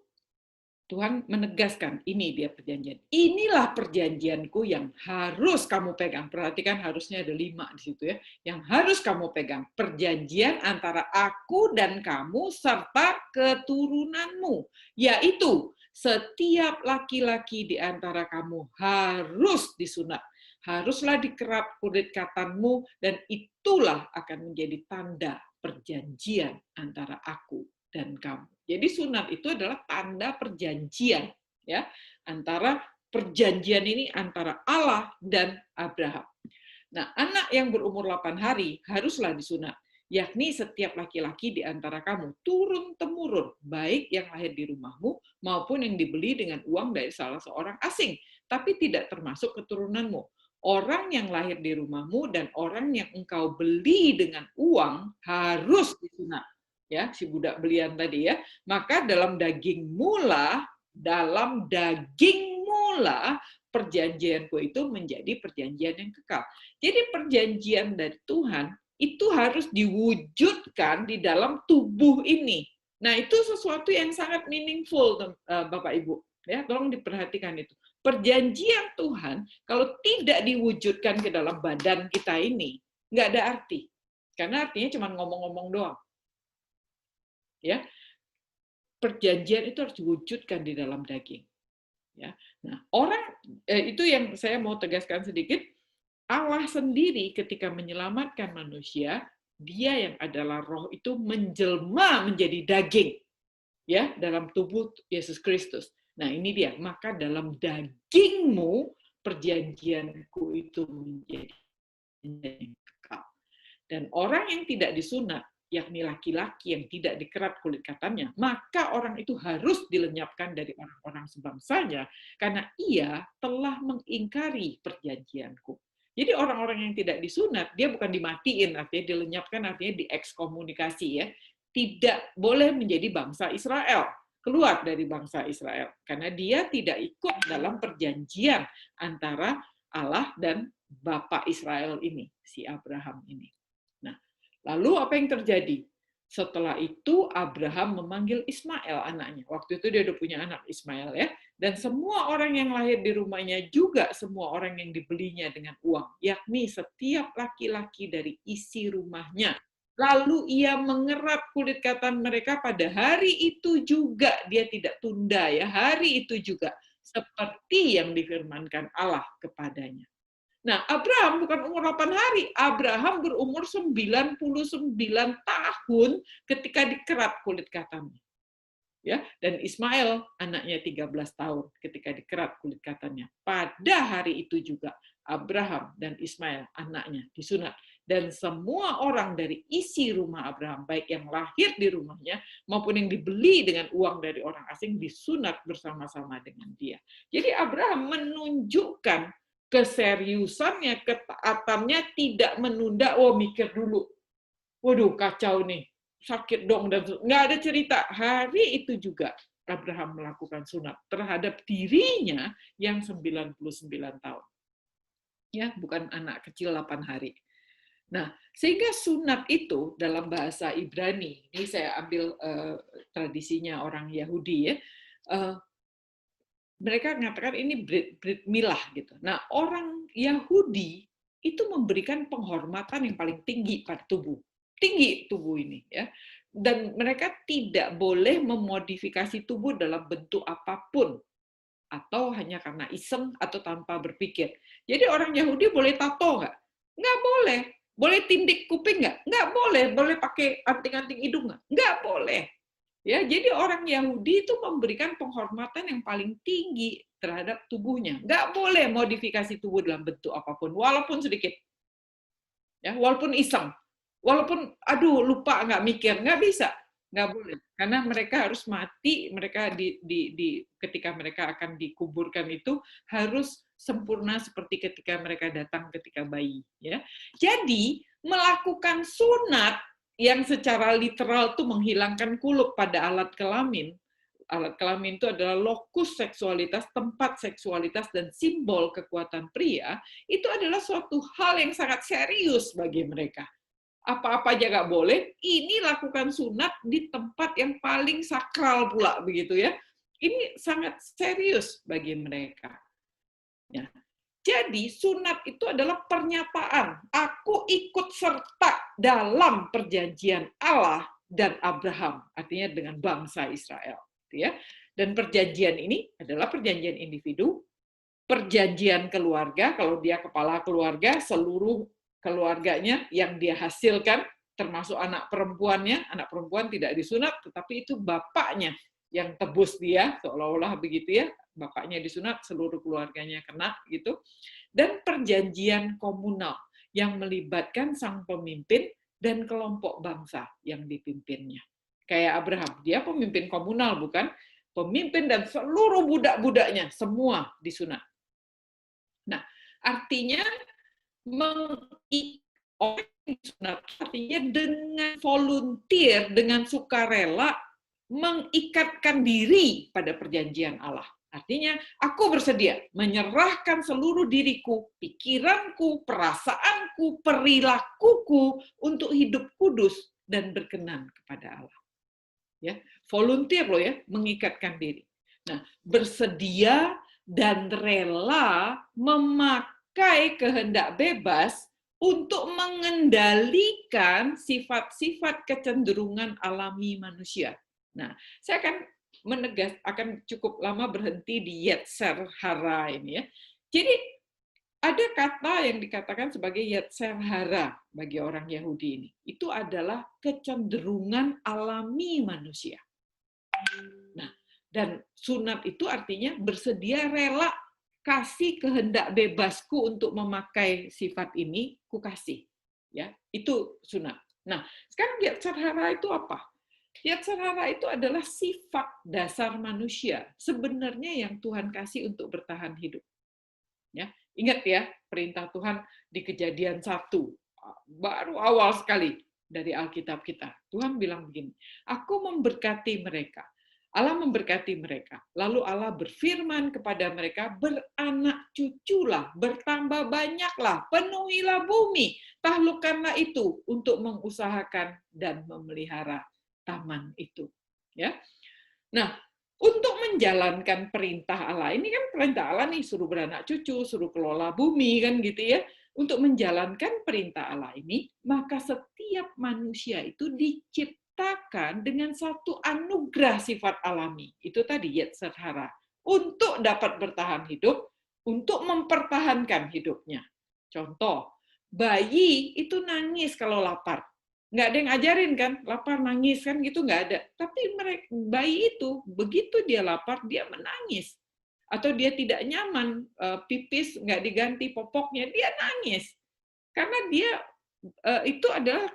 Tuhan menegaskan, ini dia perjanjian. Inilah perjanjianku yang harus kamu pegang. Perhatikan, harusnya ada 5 di situ ya. Yang harus kamu pegang. Perjanjian antara aku dan kamu serta keturunanmu. Yaitu, setiap laki-laki di antara kamu harus disunat. Haruslah dikerat kulit katanmu, dan itulah akan menjadi tanda perjanjian antara aku dan kamu. Jadi sunat itu adalah tanda perjanjian ya, antara perjanjian ini antara Allah dan Abraham. Nah, anak yang berumur 8 hari haruslah disunat, yakni setiap laki-laki di antara kamu turun-temurun, baik yang lahir di rumahmu maupun yang dibeli dengan uang dari salah seorang asing, tapi tidak termasuk keturunanmu. Orang yang lahir di rumahmu dan orang yang engkau beli dengan uang harus disunat. Ya, si budak belian tadi ya. Maka dalam daging mula perjanjianku itu menjadi perjanjian yang kekal. Jadi perjanjian dari Tuhan itu harus diwujudkan di dalam tubuh ini. Nah, itu sesuatu yang sangat meaningful, Bapak Ibu. Ya, tolong diperhatikan itu. Perjanjian Tuhan kalau tidak diwujudkan ke dalam badan kita ini, nggak ada arti. Karena artinya cuma ngomong-ngomong doang. Ya, perjanjian itu harus diwujudkan di dalam daging. Ya, nah itu yang saya mau tegaskan sedikit. Allah sendiri ketika menyelamatkan manusia, Dia yang adalah Roh itu menjelma menjadi daging, ya, dalam tubuh Yesus Kristus. Nah ini dia. Maka dalam dagingmu perjanjianku itu menjadi kekal. Dan orang yang tidak disunat, yakni laki-laki yang tidak dikerat kulit katannya, maka orang itu harus dilenyapkan dari orang-orang sebangsanya, karena ia telah mengingkari perjanjianku. Jadi orang-orang yang tidak disunat, dia bukan dimatiin, artinya dilenyapkan, artinya diekskomunikasi ya, tidak boleh menjadi bangsa Israel, keluar dari bangsa Israel, karena dia tidak ikut dalam perjanjian antara Allah dan Bapak Israel ini, si Abraham ini. Lalu apa yang terjadi? Setelah itu Abraham memanggil Ismail anaknya. Waktu itu dia udah punya anak Ismail ya. Dan semua orang yang lahir di rumahnya juga semua orang yang dibelinya dengan uang, yakni setiap laki-laki dari isi rumahnya. Lalu ia mengerap kulit katan mereka pada hari itu juga, dia tidak tunda ya, hari itu juga, seperti yang difirmankan Allah kepadanya. Nah, Abraham bukan umur 8 hari, Abraham berumur 99 tahun ketika dikerat kulit katannya. Ya, dan Ismail anaknya 13 tahun ketika dikerat kulit katannya. Pada hari itu juga Abraham dan Ismail anaknya disunat, dan semua orang dari isi rumah Abraham, baik yang lahir di rumahnya maupun yang dibeli dengan uang dari orang asing, disunat bersama-sama dengan dia. Jadi Abraham menunjukkan keseriusannya, ketaatannya, tidak menunda, oh mikir dulu, waduh kacau nih, sakit dong, dan nggak ada cerita. Hari itu juga Abraham melakukan sunat terhadap dirinya yang 99 tahun. Ya, bukan anak kecil 8 hari. Nah, sehingga sunat itu dalam bahasa Ibrani, ini saya ambil tradisinya orang Yahudi ya, mereka mengatakan ini brit milah gitu. Nah, orang Yahudi itu memberikan penghormatan yang paling tinggi pada tubuh. Tinggi tubuh ini ya. Dan mereka tidak boleh memodifikasi tubuh dalam bentuk apapun, atau hanya karena iseng atau tanpa berpikir. Jadi orang Yahudi boleh tato nggak? Nggak boleh. Boleh tindik kuping nggak? Nggak boleh. Boleh pakai anting-anting hidung nggak? Nggak boleh. Ya, jadi orang Yahudi itu memberikan penghormatan yang paling tinggi terhadap tubuhnya. Nggak boleh modifikasi tubuh dalam bentuk apapun, walaupun sedikit. Ya, walaupun iseng. Walaupun, aduh, lupa, nggak mikir. Nggak bisa. Nggak boleh. Karena mereka harus mati, mereka ketika mereka akan dikuburkan itu harus sempurna seperti ketika mereka datang ketika bayi. Ya. Jadi, melakukan sunat yang secara literal itu menghilangkan kuluk pada alat kelamin. Alat kelamin itu adalah lokus seksualitas, tempat seksualitas, dan simbol kekuatan pria. Itu adalah suatu hal yang sangat serius bagi mereka. Apa-apa aja nggak boleh, ini lakukan sunat di tempat yang paling sakral pula, begitu ya. Ini sangat serius bagi mereka. Ya. Jadi sunat itu adalah pernyataan, aku ikut serta dalam perjanjian Allah dan Abraham, artinya dengan bangsa Israel. Ya. Dan perjanjian ini adalah perjanjian individu, perjanjian keluarga, kalau dia kepala keluarga, seluruh keluarganya yang dia hasilkan, termasuk anak perempuannya, anak perempuan tidak disunat, tetapi itu bapaknya yang tebus dia, seolah-olah begitu ya, bapaknya disunat, seluruh keluarganya kena gitu. Dan perjanjian komunal yang melibatkan sang pemimpin dan kelompok bangsa yang dipimpinnya. Kayak Abraham, dia pemimpin komunal bukan? Pemimpin dan seluruh budak-budaknya semua disunat. Nah, artinya disunat artinya dengan volunteer, dengan sukarela mengikatkan diri pada perjanjian Allah. Artinya, aku bersedia menyerahkan seluruh diriku, pikiranku, perasaanku, perilakuku untuk hidup kudus dan berkenan kepada Allah. Ya, volunteer loh ya, mengikatkan diri. Nah, bersedia dan rela memakai kehendak bebas untuk mengendalikan sifat-sifat kecenderungan alami manusia. Nah, saya akan cukup lama berhenti di Yetzer hara ini ya. Jadi ada kata yang dikatakan sebagai Yetzer hara bagi orang Yahudi ini. Itu adalah kecenderungan alami manusia. Nah, dan sunat itu artinya bersedia rela kasih kehendak bebasku untuk memakai sifat ini, ku kasih. Ya, itu sunat. Nah, sekarang Yetzer hara itu apa? Yetzer hara itu adalah sifat dasar manusia sebenarnya yang Tuhan kasih untuk bertahan hidup. Ya, ingat ya perintah Tuhan di Kejadian 1, baru awal sekali dari Alkitab kita. Tuhan bilang begini, aku memberkati mereka. Allah memberkati mereka. Lalu Allah berfirman kepada mereka, beranak cuculah, bertambah banyaklah, penuhilah bumi, taklukkanlah itu untuk mengusahakan dan memelihara taman itu. Ya. Nah, untuk menjalankan perintah Allah. Ini kan perintah Allah nih, suruh beranak cucu, suruh kelola bumi, kan gitu ya. Untuk menjalankan perintah Allah ini, maka setiap manusia itu diciptakan dengan satu anugerah sifat alami. Itu tadi, Yetzer hara. Untuk dapat bertahan hidup, untuk mempertahankan hidupnya. Contoh, bayi itu nangis kalau lapar. Nggak ada yang ngajarin kan, lapar nangis kan gitu, nggak ada. Tapi mereka, bayi itu begitu dia lapar dia menangis, atau dia tidak nyaman, pipis nggak diganti popoknya, dia nangis karena dia itu adalah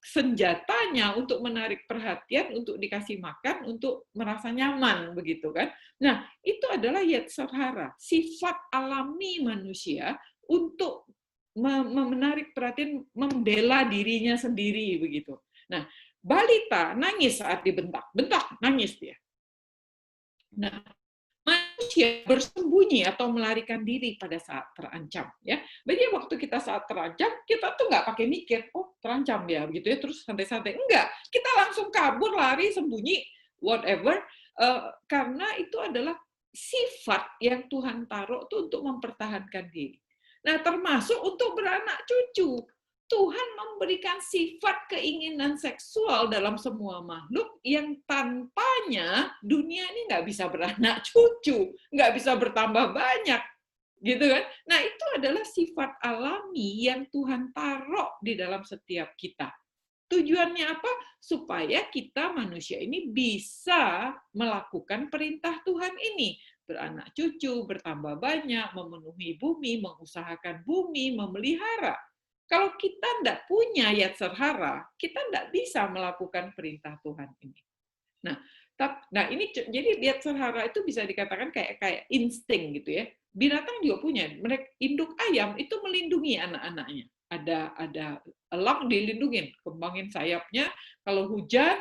senjatanya untuk menarik perhatian, untuk dikasih makan, untuk merasa nyaman begitu kan. Nah itu adalah yetzer hara, sifat alami manusia untuk menarik perhatian, membela dirinya sendiri begitu. Nah, balita nangis saat dibentak, bentak nangis dia. Nah, manusia bersembunyi atau melarikan diri pada saat terancam, ya. Jadi waktu kita saat terancam, kita tuh nggak pakai mikir, oh terancam ya, begitu ya, terus santai-santai. Enggak, kita langsung kabur, lari, sembunyi, whatever, karena itu adalah sifat yang Tuhan taruh tuh untuk mempertahankan diri. Nah, termasuk untuk beranak cucu. Tuhan memberikan sifat keinginan seksual dalam semua makhluk yang tanpanya dunia ini nggak bisa beranak cucu, nggak bisa bertambah banyak, gitu kan? Nah, itu adalah sifat alami yang Tuhan taruh di dalam setiap kita. Tujuannya apa? Supaya kita manusia ini bisa melakukan perintah Tuhan ini. Beranak cucu, bertambah banyak, memenuhi bumi, mengusahakan bumi, memelihara. Kalau kita tidak punya yetzer hara, kita tidak bisa melakukan perintah Tuhan ini. Nah, ini jadi yetzer hara itu bisa dikatakan kayak insting gitu ya. Binatang juga punya. Mereka induk ayam itu melindungi anak-anaknya. Ada elang dilindungin, kembangin sayapnya. Kalau hujan,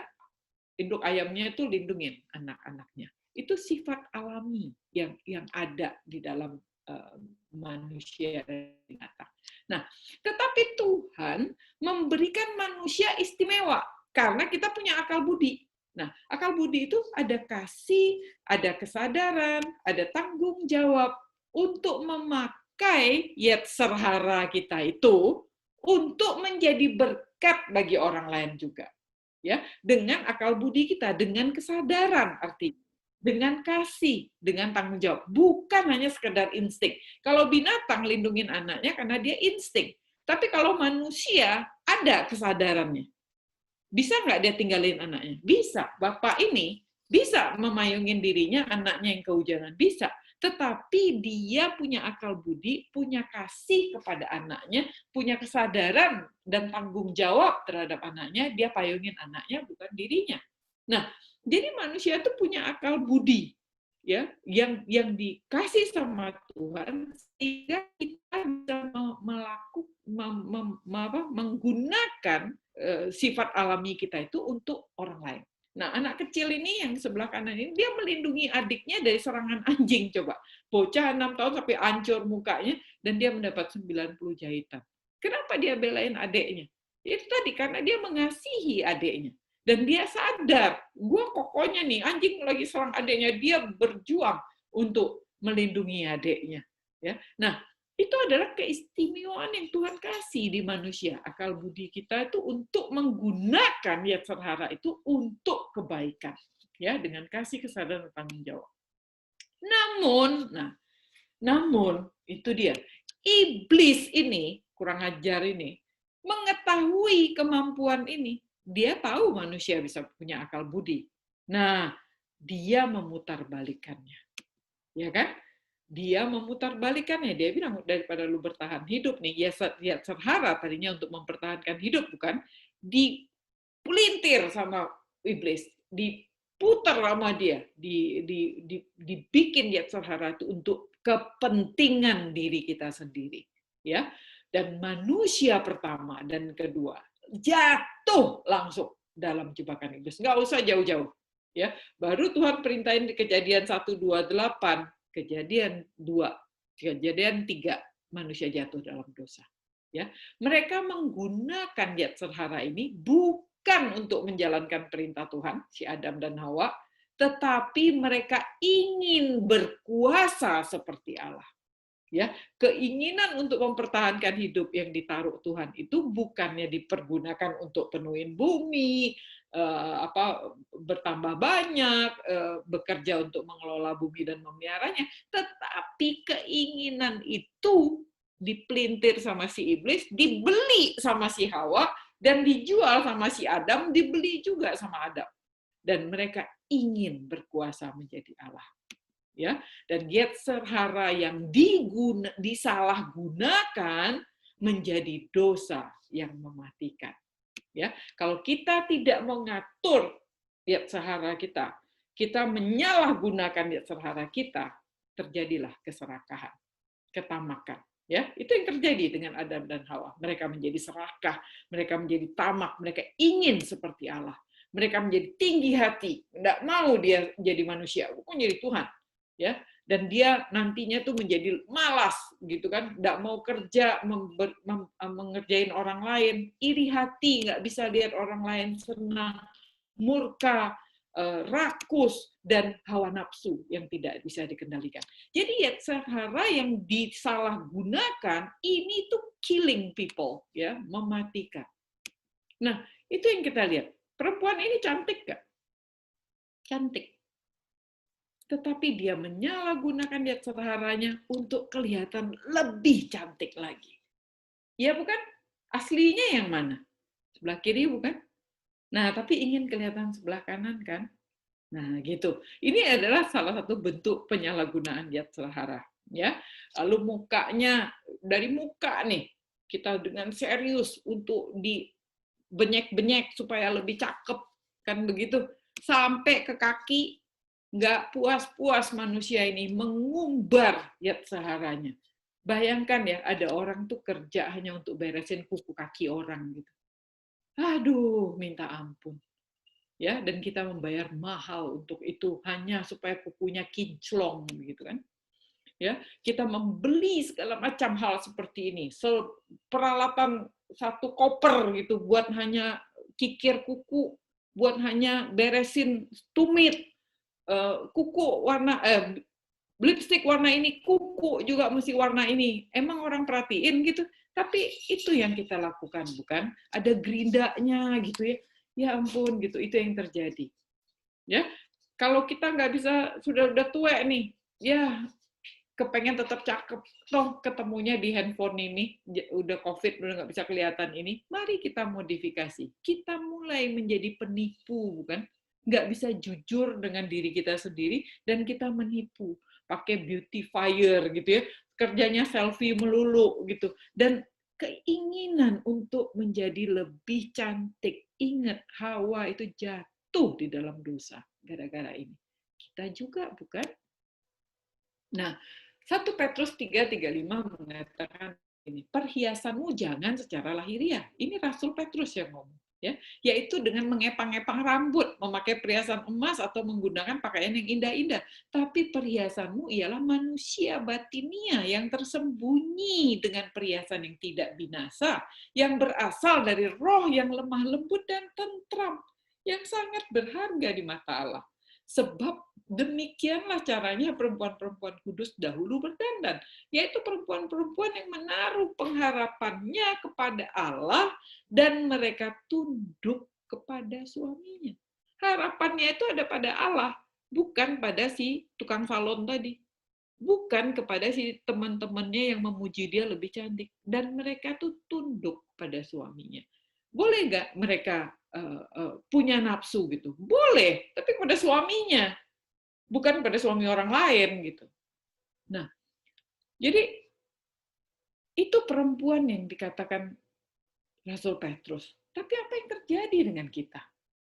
induk ayamnya itu lindungin anak-anaknya. Itu sifat alami yang ada di dalam manusia dan binatang. Nah, tetapi Tuhan memberikan manusia istimewa karena kita punya akal budi. Nah, akal budi itu ada kasih, ada kesadaran, ada tanggung jawab untuk memakai yetzer hara kita itu untuk menjadi berkat bagi orang lain juga. Ya, dengan akal budi kita, dengan kesadaran artinya, dengan kasih, dengan tanggung jawab, bukan hanya sekedar insting. Kalau binatang lindungin anaknya karena dia insting, tapi kalau manusia ada kesadarannya. Bisa nggak dia tinggalin anaknya? Bisa. Bapak ini bisa memayungin dirinya, anaknya yang kehujanan, bisa. Tetapi dia punya akal budi, punya kasih kepada anaknya, punya kesadaran dan tanggung jawab terhadap anaknya, dia payungin anaknya, bukan dirinya. Nah, jadi manusia itu punya akal budi, ya, yang dikasih sama Tuhan sehingga kita bisa menggunakan sifat alami kita itu untuk orang lain. Nah, anak kecil ini yang sebelah kanan ini, dia melindungi adiknya dari serangan anjing, coba. Bocah 6 tahun sampai hancur mukanya, dan dia mendapat 90 jahitan. Kenapa dia belain adiknya? Itu tadi, karena dia mengasihi adiknya. Dan dia sadar, gue kokohnya nih, anjing lagi serang adiknya, dia berjuang untuk melindungi adiknya. Ya, nah itu adalah keistimewaan yang Tuhan kasih di manusia. Akal budi kita itu untuk menggunakan yetzer hara itu untuk kebaikan, ya, dengan kasih, kesadaran, dan tanggung jawab. Namun itu dia, iblis ini kurang ajar ini mengetahui kemampuan ini. Dia tahu manusia bisa punya akal budi. Nah, dia memutarbalikannya. Ya kan? Dia memutarbalikannya. Dia bilang, daripada lu bertahan hidup nih, yetzer hara tadinya untuk mempertahankan hidup, bukan? Dipelintir sama iblis, diputar sama dia, dibikin yetzer hara itu untuk kepentingan diri kita sendiri. Ya, dan manusia pertama dan kedua jatuh langsung dalam jebakan iblis. Nggak usah jauh-jauh. Ya, baru Tuhan perintahin di Kejadian 1:28, Kejadian 2, Kejadian 3, manusia jatuh dalam dosa. Ya, mereka menggunakan yetzer hara ini bukan untuk menjalankan perintah Tuhan, si Adam dan Hawa, tetapi mereka ingin berkuasa seperti Allah. Ya, keinginan untuk mempertahankan hidup yang ditaruh Tuhan itu bukannya dipergunakan untuk penuhin bumi, bertambah banyak, bekerja untuk mengelola bumi dan memeliharanya, tetapi keinginan itu dipelintir sama si iblis, dibeli sama si Hawa, dan dijual sama si Adam, dibeli juga sama Adam. Dan mereka ingin berkuasa menjadi Allah. Ya, dan Yetzer hara yang disalahgunakan menjadi dosa yang mematikan. Ya, kalau kita tidak mengatur Yetzer hara kita menyalahgunakan Yetzer hara kita, terjadilah keserakahan, ketamakan. Ya, itu yang terjadi dengan Adam dan Hawa. Mereka menjadi serakah, mereka menjadi tamak, mereka ingin seperti Allah. Mereka menjadi tinggi hati, tidak mau dia jadi manusia, bukan jadi Tuhan. Ya, dan dia nantinya tuh menjadi malas gitu kan, nggak mau kerja, mengerjain orang lain, iri hati, nggak bisa lihat orang lain senang, murka, rakus, dan hawa nafsu yang tidak bisa dikendalikan. Jadi Yetzer hara yang disalahgunakan ini tuh killing people, ya, mematikan. Nah, itu yang kita lihat. Perempuan ini cantik nggak? Cantik. Tetapi dia menyalahgunakan Yetzer haranya untuk kelihatan lebih cantik lagi. Ya bukan? Aslinya yang mana? Sebelah kiri bukan? Nah, tapi ingin kelihatan sebelah kanan kan? Nah, gitu. Ini adalah salah satu bentuk penyalahgunaan Yetzer hara. Ya. Lalu mukanya, dari muka nih, kita dengan serius untuk dibenyek-benyek supaya lebih cakep, kan begitu. Sampai ke kaki, nggak puas-puas manusia ini mengumbar Yetzer haranya. Bayangkan ya, ada orang tuh kerja hanya untuk beresin kuku kaki orang gitu. Aduh, minta ampun. Ya, dan kita membayar mahal untuk itu hanya supaya kukunya kinclong gitu kan. Ya, kita membeli segala macam hal seperti ini. Peralatan satu koper gitu buat hanya kikir kuku, buat hanya beresin tumit, kuku warna lipstick warna ini, kuku juga mesti warna ini. Emang orang perhatiin gitu? Tapi itu yang kita lakukan, bukan? Ada gerindanya gitu ya. Ya ampun gitu, itu yang terjadi. Ya, kalau kita nggak bisa sudah tua nih, ya kepengen tetap cakep, toh ketemunya di handphone ini, udah COVID, udah nggak bisa kelihatan ini, mari kita modifikasi. Kita mulai menjadi penipu, bukan? Nggak bisa jujur dengan diri kita sendiri, dan kita menipu. Pakai beautifier gitu ya, kerjanya selfie melulu gitu. Dan keinginan untuk menjadi lebih cantik. Ingat, Hawa itu jatuh di dalam dosa gara-gara ini. Kita juga, bukan? Nah, 1 Petrus 3:35 mengatakan ini, perhiasanmu jangan secara lahiriah. Ini Rasul Petrus yang ngomong, ya, yaitu dengan mengepang-epang rambut, memakai perhiasan emas atau menggunakan pakaian yang indah-indah. Tapi perhiasanmu ialah manusia batinia yang tersembunyi dengan perhiasan yang tidak binasa, yang berasal dari roh yang lemah lembut dan tentram, yang sangat berharga di mata Allah. Sebab demikianlah caranya perempuan-perempuan kudus dahulu berdandan, yaitu perempuan-perempuan yang menaruh pengharapannya kepada Allah dan mereka tunduk kepada suaminya. Harapannya itu ada pada Allah, bukan pada si tukang salon tadi. Bukan kepada si teman-temannya yang memuji dia lebih cantik. Dan mereka tuh tunduk pada suaminya. Boleh nggak mereka punya nafsu gitu? Boleh, tapi pada suaminya, bukan pada suami orang lain gitu. Nah, jadi itu perempuan yang dikatakan Rasul Petrus. Tapi apa yang terjadi dengan kita?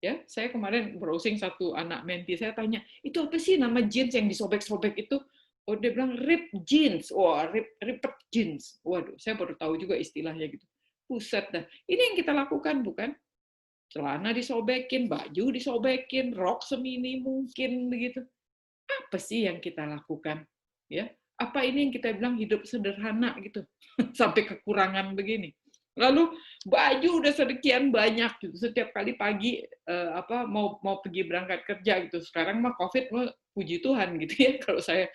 Ya, saya kemarin browsing satu anak menti, saya tanya, itu apa sih nama jeans yang disobek-sobek itu? Oh, dia bilang rip jeans. Wah, ripped jeans. Waduh, saya baru tahu juga istilahnya gitu. Buset dah. Ini yang kita lakukan, bukan? Celana disobekin, baju disobekin, rok semini mungkin begitu. Apa sih yang kita lakukan? Ya, apa ini yang kita bilang hidup sederhana gitu, sampai kekurangan begini? Lalu baju udah sekian banyak gitu. Setiap kali pagi mau pergi berangkat kerja gitu. Sekarang mah Covid mah puji Tuhan gitu ya. Kalau saya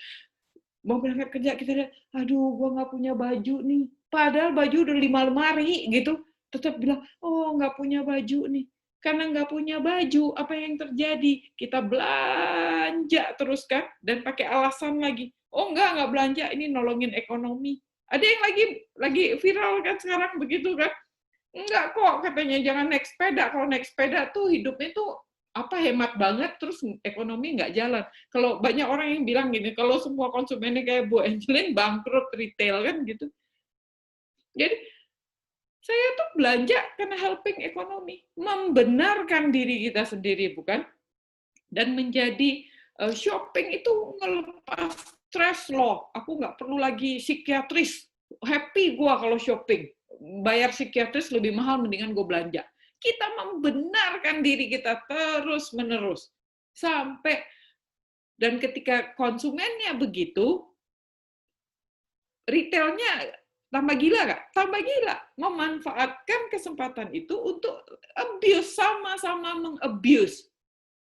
mau berangkat kerja kita lihat, aduh gua nggak punya baju nih. Padahal baju udah 5 lemari gitu. Tetap bilang, oh nggak punya baju nih. Karena nggak punya baju, apa yang terjadi? Kita belanja terus kan, dan pakai alasan lagi. Oh nggak belanja, ini nolongin ekonomi. Ada yang lagi viral kan sekarang begitu kan? Enggak kok, katanya jangan naik sepeda. Kalau naik sepeda tuh hidupnya tuh hemat banget, terus ekonomi nggak jalan. Kalau banyak orang yang bilang gini, kalau semua konsumennya kayak Bu Angelin, bangkrut retail kan gitu. Jadi saya tuh belanja karena helping ekonomi, membenarkan diri kita sendiri, bukan? Dan menjadi shopping itu ngelepas stres loh. Aku nggak perlu lagi psikiatris. Happy gua kalau shopping. Bayar psikiatris lebih mahal, mendingan gue belanja. Kita membenarkan diri kita terus-menerus. Sampai, dan ketika konsumennya begitu, retailnya tambah gila nggak? Tambah gila. Memanfaatkan kesempatan itu untuk abuse, sama-sama mengabuse.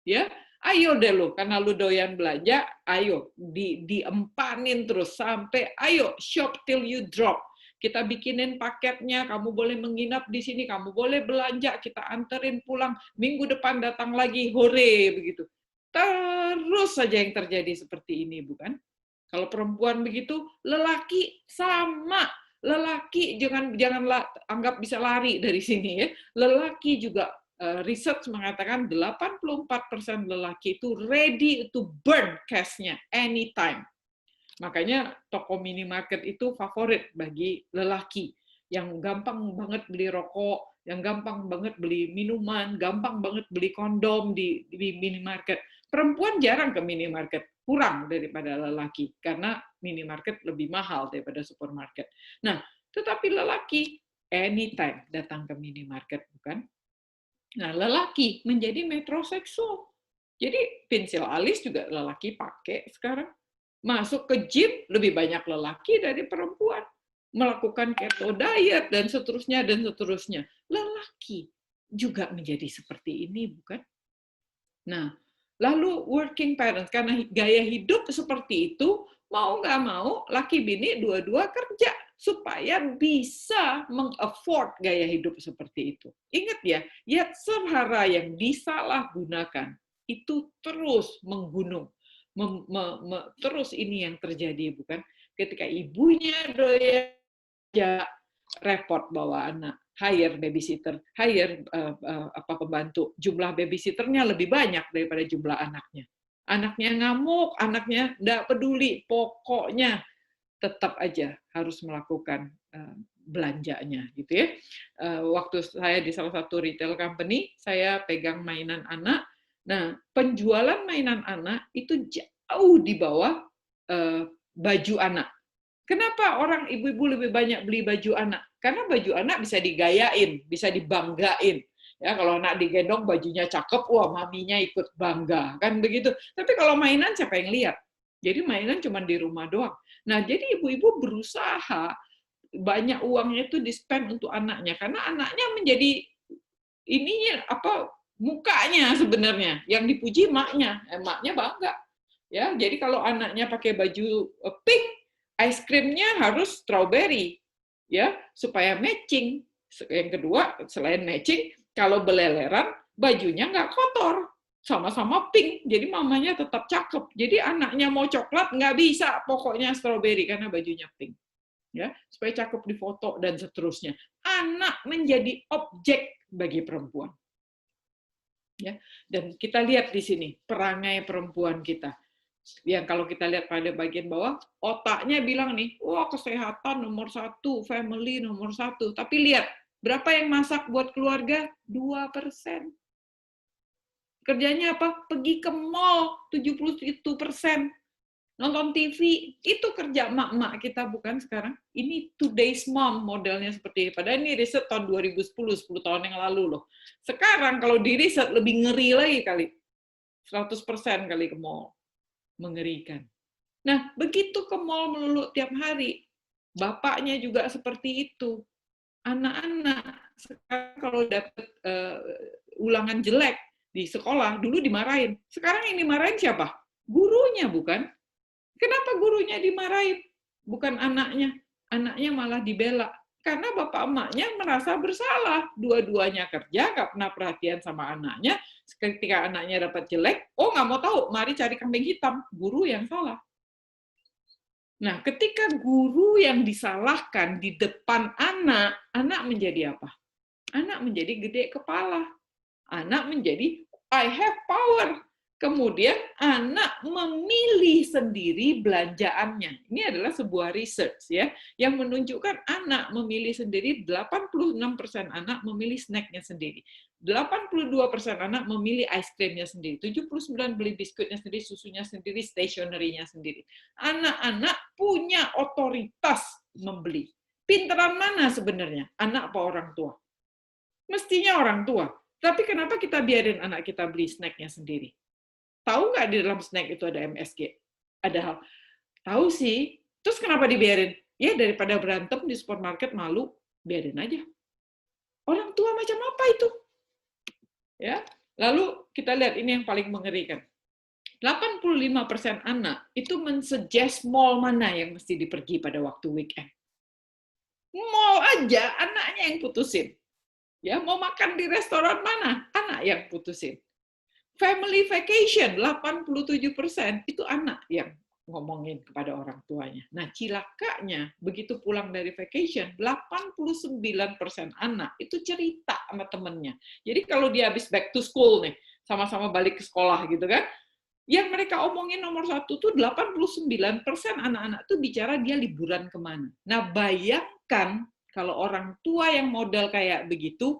Ya, ayo deh lo, karena lu doyan belanja, ayo diempanin terus sampai ayo shop till you drop. Kita bikinin paketnya, kamu boleh menginap di sini, kamu boleh belanja, kita anterin pulang, minggu depan datang lagi, hore begitu. Terus saja yang terjadi seperti ini, bukan? Kalau perempuan begitu, lelaki sama. Lelaki jangan anggap bisa lari dari sini ya. Lelaki juga research mengatakan 84% lelaki itu ready to burn cash-nya anytime. Makanya toko minimarket itu favorit bagi lelaki yang gampang banget beli rokok, yang gampang banget beli minuman, gampang banget beli kondom di minimarket. Perempuan jarang ke minimarket, kurang daripada lelaki karena minimarket lebih mahal daripada supermarket. Nah, tetapi lelaki anytime datang ke minimarket, bukan? Nah, lelaki menjadi metroseksual. Jadi pensil alis juga lelaki pakai sekarang. Masuk ke gym lebih banyak lelaki dari perempuan. Melakukan keto diet dan seterusnya dan seterusnya. Lelaki juga menjadi seperti ini, bukan? Nah, lalu working parents, karena gaya hidup seperti itu, mau nggak mau, laki bini dua-dua kerja supaya bisa meng-afford gaya hidup seperti itu. Ingat ya, yatsar yang disalahgunakan itu terus menggunung. Terus ini yang terjadi, bukan? Ketika ibunya doyan repot bawa anak, hire babysitter, hire pembantu, jumlah babysitternya lebih banyak daripada jumlah anaknya. Anaknya ngamuk, anaknya nggak peduli, pokoknya tetap aja harus melakukan belanjanya gitu ya. Waktu saya di salah satu retail company, saya pegang mainan anak. Nah, penjualan mainan anak itu jauh di bawah baju anak. Kenapa orang ibu-ibu lebih banyak beli baju anak? Karena baju anak bisa digayain, bisa dibanggain. Ya, kalau anak digendong bajunya cakep, wah maminya ikut bangga, kan begitu. Tapi kalau mainan siapa yang lihat? Jadi mainan cuma di rumah doang. Nah, jadi ibu-ibu berusaha banyak uangnya itu di-spend untuk anaknya karena anaknya menjadi ininya mukanya sebenarnya yang dipuji maknya, maknya bangga. Ya, jadi kalau anaknya pakai baju pink, ice creamnya harus strawberry, ya, supaya matching. Yang kedua, selain matching, kalau beleleran, bajunya nggak kotor, sama-sama pink, jadi mamanya tetap cakep. Jadi anaknya mau coklat nggak bisa, pokoknya strawberry karena bajunya pink, ya, supaya cakep di foto dan seterusnya. Anak menjadi objek bagi perempuan. Ya, dan kita lihat di sini perangai perempuan kita. Yang kalau kita lihat pada bagian bawah, otaknya bilang nih, wah kesehatan nomor 1, family nomor 1. Tapi lihat, berapa yang masak buat keluarga? 2%. Kerjanya apa? Pergi ke mall, 71%. Nonton TV, itu kerja emak-emak kita bukan sekarang. Ini today's mom modelnya seperti ini. Padahal ini riset tahun 2010, 10 tahun yang lalu loh. Sekarang kalau di riset lebih ngeri lagi kali. 100% kali ke mall. Mengerikan. Nah, begitu ke mall melulu tiap hari, bapaknya juga seperti itu. Anak-anak sekarang kalau dapat ulangan jelek di sekolah, dulu dimarahin. Sekarang yang dimarahin siapa? Gurunya, bukan? Kenapa gurunya dimarahin? Bukan anaknya. Anaknya malah dibela. Karena bapak emaknya merasa bersalah. Dua-duanya kerja, nggak pernah perhatian sama anaknya. Ketika anaknya dapat jelek, oh nggak mau tahu, mari cari kambing hitam. Guru yang salah. Nah, ketika guru yang disalahkan di depan anak, anak menjadi apa? Anak menjadi gede kepala. Anak menjadi I have power. Kemudian anak memilih sendiri belanjaannya. Ini adalah sebuah research ya yang menunjukkan anak memilih sendiri, 86% anak memilih snacknya sendiri. 82% anak memilih ice creamnya sendiri, 79 beli biskuitnya sendiri, susunya sendiri, stationery-nya sendiri. Anak-anak punya otoritas membeli. Pinteran mana sebenarnya? Anak apa orang tua? Mestinya orang tua. Tapi kenapa kita biarin anak kita beli snacknya sendiri? Tahu nggak di dalam snack itu ada MSG? Ada hal. Tahu sih. Terus kenapa dibiarin? Ya daripada berantem di supermarket malu, biarin aja. Orang tua macam apa itu? Ya. Lalu kita lihat ini yang paling mengerikan. 85% anak itu mensuggest mall mana yang mesti dipergi pada waktu weekend. Mall aja anaknya yang putusin. Ya, mau makan di restoran mana? Anak yang putusin. Family vacation, 87% itu anak yang ngomongin kepada orang tuanya. Nah, cilakanya, begitu pulang dari vacation, 89% anak itu cerita sama temennya. Jadi kalau dia habis back to school nih, sama-sama balik ke sekolah gitu kan, yang mereka omongin nomor satu tuh 89% anak-anak tuh bicara dia liburan kemana. Nah, bayangkan kalau orang tua yang modal kayak begitu,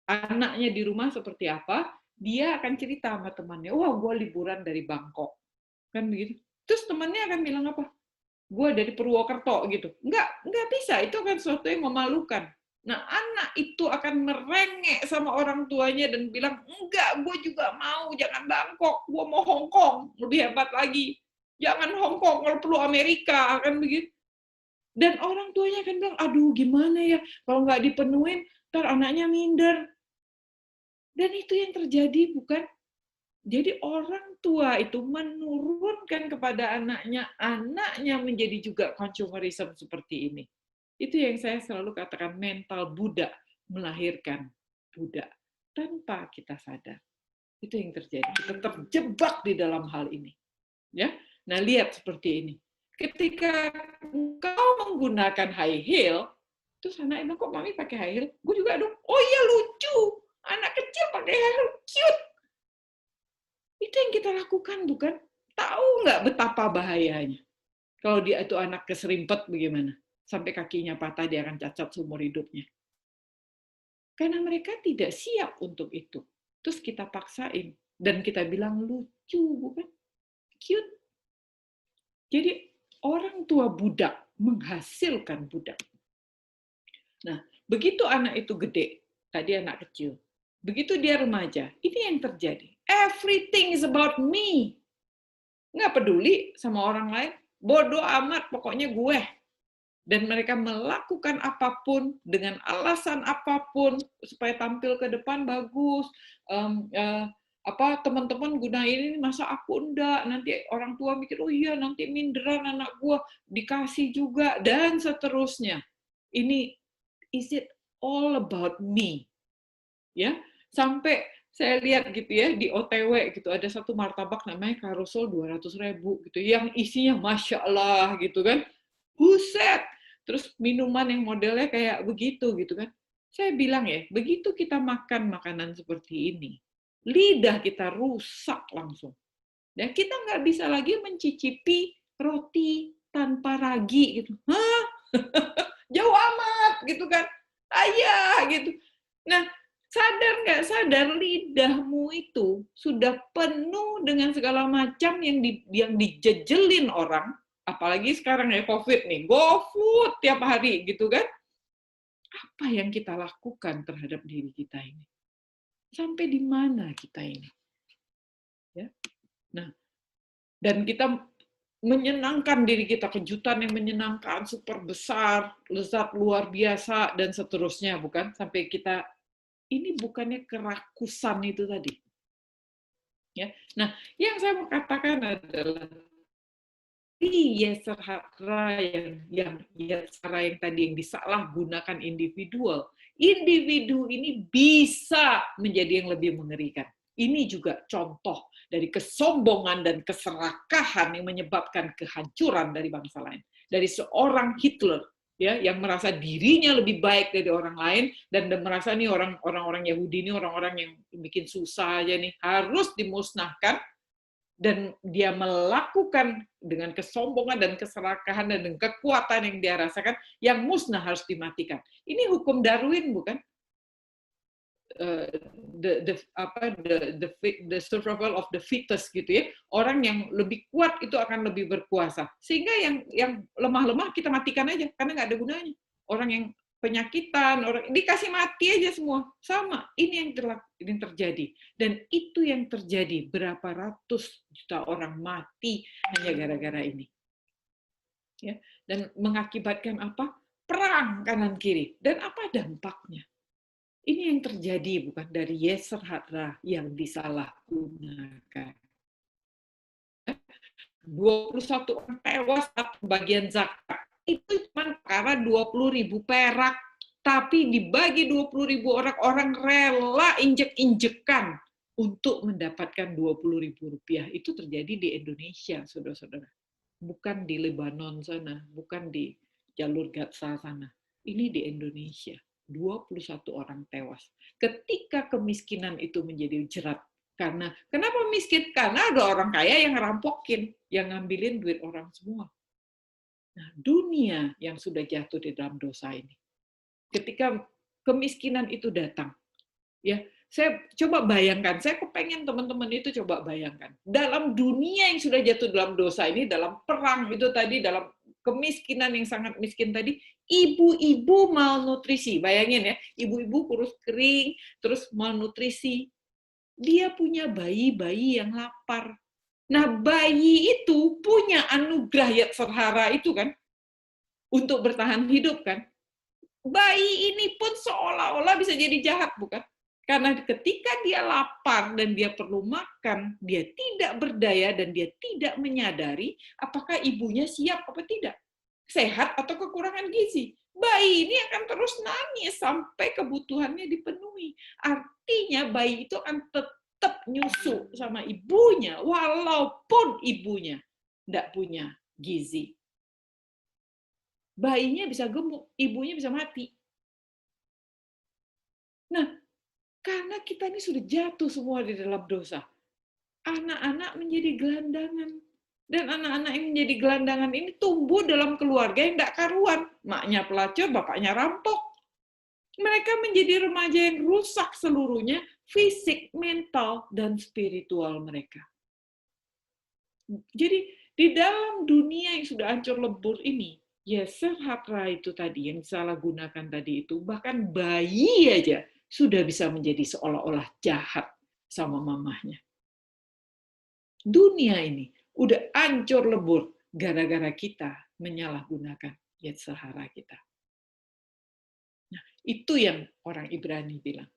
anaknya di rumah seperti apa, dia akan cerita sama temannya, wah gue liburan dari Bangkok. Kan begitu. Terus temannya akan bilang apa? Gue dari Purwokerto gitu. Enggak bisa, itu akan sesuatu yang memalukan. Nah, anak itu akan merengek sama orang tuanya dan bilang, enggak, gue juga mau, jangan Bangkok, gue mau Hong Kong, lebih hebat lagi. Jangan Hong Kong, kalau perlu Amerika, kan begitu. Dan orang tuanya akan bilang, aduh gimana ya, kalau nggak dipenuhin, ntar anaknya minder. Dan itu yang terjadi, bukan? Jadi orang tua itu menurunkan kepada anaknya, anaknya menjadi juga consumerism seperti ini. Itu yang saya selalu katakan, mental budak melahirkan budak tanpa kita sadar. Itu yang terjadi. Kita terjebak di dalam hal ini. Ya, nah lihat seperti ini. Ketika engkau menggunakan high heel, terus anak bilang, kok mami pakai high heel? Gue juga dong. Oh iya lucu, anak kecil pakai high heel, cute. Itu yang kita lakukan, bukan? Tahu nggak betapa bahayanya? Kalau dia itu anak keserimpet bagaimana? Sampai kakinya patah, dia akan cacat seumur hidupnya. Karena mereka tidak siap untuk itu. Terus kita paksain. Dan kita bilang lucu, bukan? Cute. Jadi orang tua budak menghasilkan budak. Nah, begitu anak itu gede, tadi anak kecil, begitu dia remaja, ini yang terjadi. Everything is about me. Nggak peduli sama orang lain, bodoh amat, pokoknya gue. Dan mereka melakukan apapun dengan alasan apapun supaya tampil ke depan bagus. Teman-teman gunain ini, masa aku enggak, nanti orang tua mikir oh iya nanti minderan anak gue, dikasih juga dan seterusnya. Ini is it all about me? Ya, sampai saya lihat gitu ya di OTW gitu ada satu martabak namanya Karusel 200.000 gitu yang isinya masya Allah gitu kan, buset. Terus minuman yang modelnya kayak begitu gitu kan. Saya bilang ya, begitu kita makan makanan seperti ini, lidah kita rusak langsung. Dan kita nggak bisa lagi mencicipi roti tanpa ragi gitu. Hah? Jauh amat gitu kan. Ayah gitu. Nah, sadar nggak sadar lidahmu itu sudah penuh dengan segala macam yang dijejelin orang. Apalagi sekarang ya COVID nih, GoFood tiap hari gitu kan. Apa yang kita lakukan terhadap diri kita ini? Sampai di mana kita ini? Ya. Nah, dan kita menyenangkan diri kita, kejutan yang menyenangkan, super besar, lezat luar biasa, dan seterusnya, bukan? Sampai kita, ini bukannya kerakusan itu tadi. Ya. Nah, yang saya mau katakan adalah Yeser hara yang tadi yang disalahgunakan individual. Individu ini bisa menjadi yang lebih mengerikan. Ini juga contoh dari kesombongan dan keserakahan yang menyebabkan kehancuran dari bangsa lain. Dari seorang Hitler, ya, yang merasa dirinya lebih baik dari orang lain dan merasa nih orang-orang Yahudi ini orang-orang yang bikin susah aja nih, harus dimusnahkan, dan dia melakukan dengan kesombongan dan keserakahan dan dengan kekuatan yang dia rasakan, yang musnah harus dimatikan. Ini hukum Darwin, bukan? The survival of the fittest, gitu ya. Orang yang lebih kuat itu akan lebih berkuasa. Sehingga yang lemah-lemah kita matikan aja, karena nggak ada gunanya. Orang yang penyakitan, orang dikasih mati aja semua. Sama, ini yang terjadi. Dan itu yang terjadi, berapa ratus juta orang mati hanya gara-gara ini. Ya, dan mengakibatkan apa? Perang kanan kiri. Dan apa dampaknya? Ini yang terjadi, bukan dari Yeser hara yang disalahgunakan. 21 orang tewas atas bagian zakat. Itu cuma perkara 20.000 perak, tapi dibagi 20.000 orang rela injek-injekan untuk mendapatkan 20.000 rupiah. Itu terjadi di Indonesia, saudara-saudara. Bukan di Lebanon sana, bukan di jalur Gaza sana. Ini di Indonesia. 21 orang tewas. Ketika kemiskinan itu menjadi jerat. Kenapa miskin? Karena ada orang kaya yang ngerampokin, yang ngambilin duit orang semua. Nah, dunia yang sudah jatuh di dalam dosa ini. Ketika kemiskinan itu datang, ya, saya coba bayangkan, saya kepengen teman-teman itu coba bayangkan. Dalam dunia yang sudah jatuh dalam dosa ini, dalam perang itu tadi, dalam kemiskinan yang sangat miskin tadi, ibu-ibu malnutrisi. Bayangin ya, ibu-ibu kurus kering, terus malnutrisi. Dia punya bayi-bayi yang lapar. Nah, bayi itu punya anugerah Yeser hara itu kan, untuk bertahan hidup kan. Bayi ini pun seolah-olah bisa jadi jahat, bukan? Karena ketika dia lapar dan dia perlu makan, dia tidak berdaya dan dia tidak menyadari apakah ibunya siap apa tidak, sehat atau kekurangan gizi. Bayi ini akan terus nangis sampai kebutuhannya dipenuhi. Artinya bayi itu akan tetap nyusu sama ibunya, walaupun ibunya tidak punya gizi. Bayinya bisa gemuk, ibunya bisa mati. Nah, karena kita ini sudah jatuh semua di dalam dosa, anak-anak menjadi gelandangan. Dan anak-anak yang menjadi gelandangan ini tumbuh dalam keluarga yang tidak karuan. Maknya pelacur, bapaknya rampok. Mereka menjadi remaja yang rusak seluruhnya, fisik, mental, dan spiritual mereka. Jadi, di dalam dunia yang sudah hancur lebur ini, Yeser hara itu tadi, yang disalahgunakan tadi itu, bahkan bayi aja sudah bisa menjadi seolah-olah jahat sama mamahnya. Dunia ini udah hancur lebur gara-gara kita menyalahgunakan Yeser hara kita. Nah, itu yang orang Ibrani bilang,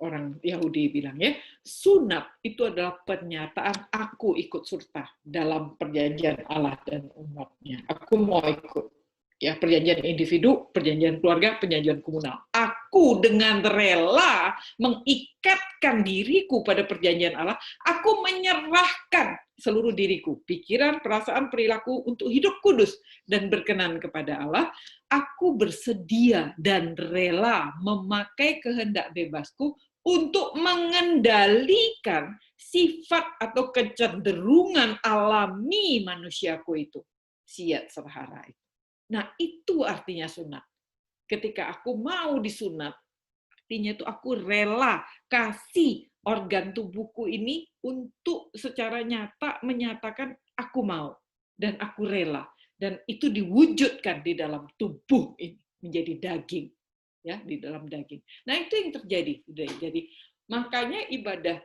orang Yahudi bilang ya, sunat itu adalah pernyataan aku ikut serta dalam perjanjian Allah dan umatnya. Aku mau ikut. Ya, perjanjian individu, perjanjian keluarga, perjanjian komunal. Aku dengan rela mengikatkan diriku pada perjanjian Allah, aku menyerahkan seluruh diriku, pikiran, perasaan, perilaku untuk hidup kudus dan berkenan kepada Allah. Aku bersedia dan rela memakai kehendak bebasku untuk mengendalikan sifat atau kecenderungan alami manusiaku itu, Yeser hara itu. Nah, itu artinya sunat. Ketika aku mau disunat, artinya itu aku rela kasih organ tubuhku ini untuk secara nyata menyatakan aku mau dan aku rela, dan itu diwujudkan di dalam tubuh ini menjadi daging, ya, di dalam daging. Nah, itu yang terjadi. Jadi makanya ibadah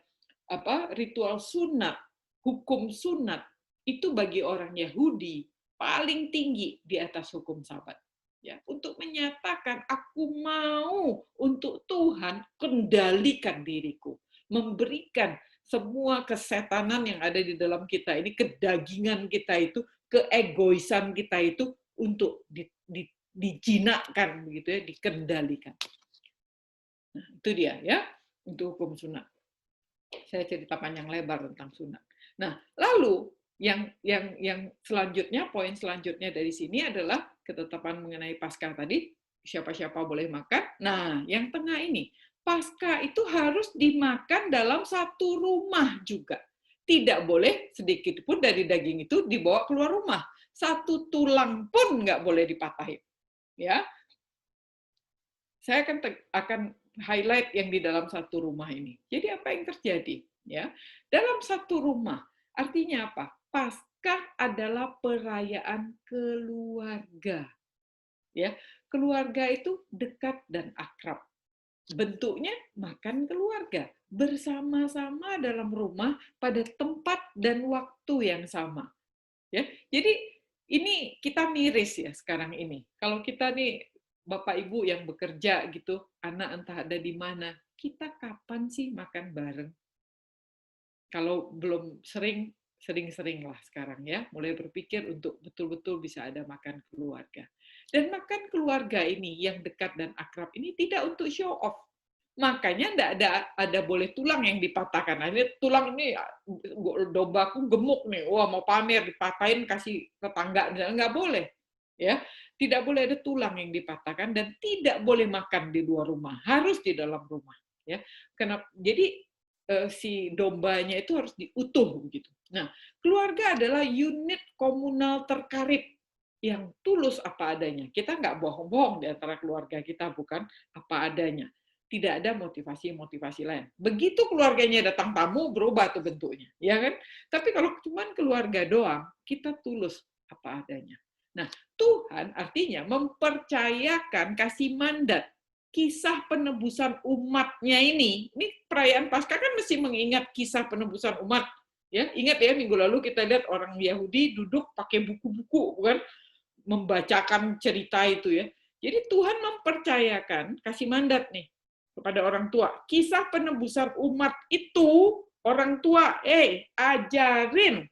ritual sunat, hukum sunat itu bagi orang Yahudi paling tinggi di atas hukum Sabat. Ya, untuk menyatakan aku mau untuk Tuhan kendalikan diriku, memberikan semua kesetanan yang ada di dalam kita ini, kedagingan kita itu, keegoisan kita itu untuk dijinakkan begitu ya, dikendalikan. Nah, itu dia ya untuk hukum sunat. Saya cerita panjang lebar tentang sunat. Nah, lalu yang selanjutnya, poin selanjutnya dari sini adalah ketetapan mengenai Paskah tadi, siapa-siapa boleh makan. Nah, yang tengah ini, Paskah itu harus dimakan dalam satu rumah juga. Tidak boleh sedikit pun dari daging itu dibawa keluar rumah. Satu tulang pun nggak boleh dipatahin. Ya, saya akan highlight yang di dalam satu rumah ini. Jadi apa yang terjadi? Ya, dalam satu rumah, artinya apa? Paskah adalah perayaan keluarga. Ya, keluarga itu dekat dan akrab. Bentuknya makan keluarga bersama-sama dalam rumah pada tempat dan waktu yang sama. Ya, jadi ini kita miris ya sekarang ini. Kalau kita nih Bapak Ibu yang bekerja gitu, anak entah ada di mana, kita kapan sih makan bareng? Kalau belum sering-sering lah sekarang ya, mulai berpikir untuk betul-betul bisa ada makan keluarga. Dan makan keluarga ini yang dekat dan akrab ini tidak untuk show off. Makanya enggak ada boleh tulang yang dipatahkan. Nah, ini tulang ini dombaku gemuk nih, wah mau pamer dipatahin kasih tetangga, nggak boleh. Ya, tidak boleh ada tulang yang dipatahkan dan tidak boleh makan di luar rumah, harus di dalam rumah. Ya, kenapa? Jadi si dombanya itu harus diutuh begitu. Nah, keluarga adalah unit komunal terkarib yang tulus apa adanya. Kita nggak bohong-bohong di antara keluarga kita, bukan apa adanya. Tidak ada motivasi-motivasi lain. Begitu keluarganya datang tamu, berubah tuh bentuknya, ya kan? Tapi kalau cuma keluarga doang, kita tulus apa adanya. Nah, Tuhan artinya mempercayakan, kasih mandat kisah penebusan umatnya ini perayaan Paskah kan mesti mengingat kisah penebusan umat. Ya, ingat ya minggu lalu kita lihat orang Yahudi duduk pakai buku-buku, bukan membacakan cerita itu ya. Jadi Tuhan mempercayakan, kasih mandat nih kepada orang tua. Kisah penebusan umat itu, orang tua, ajarin,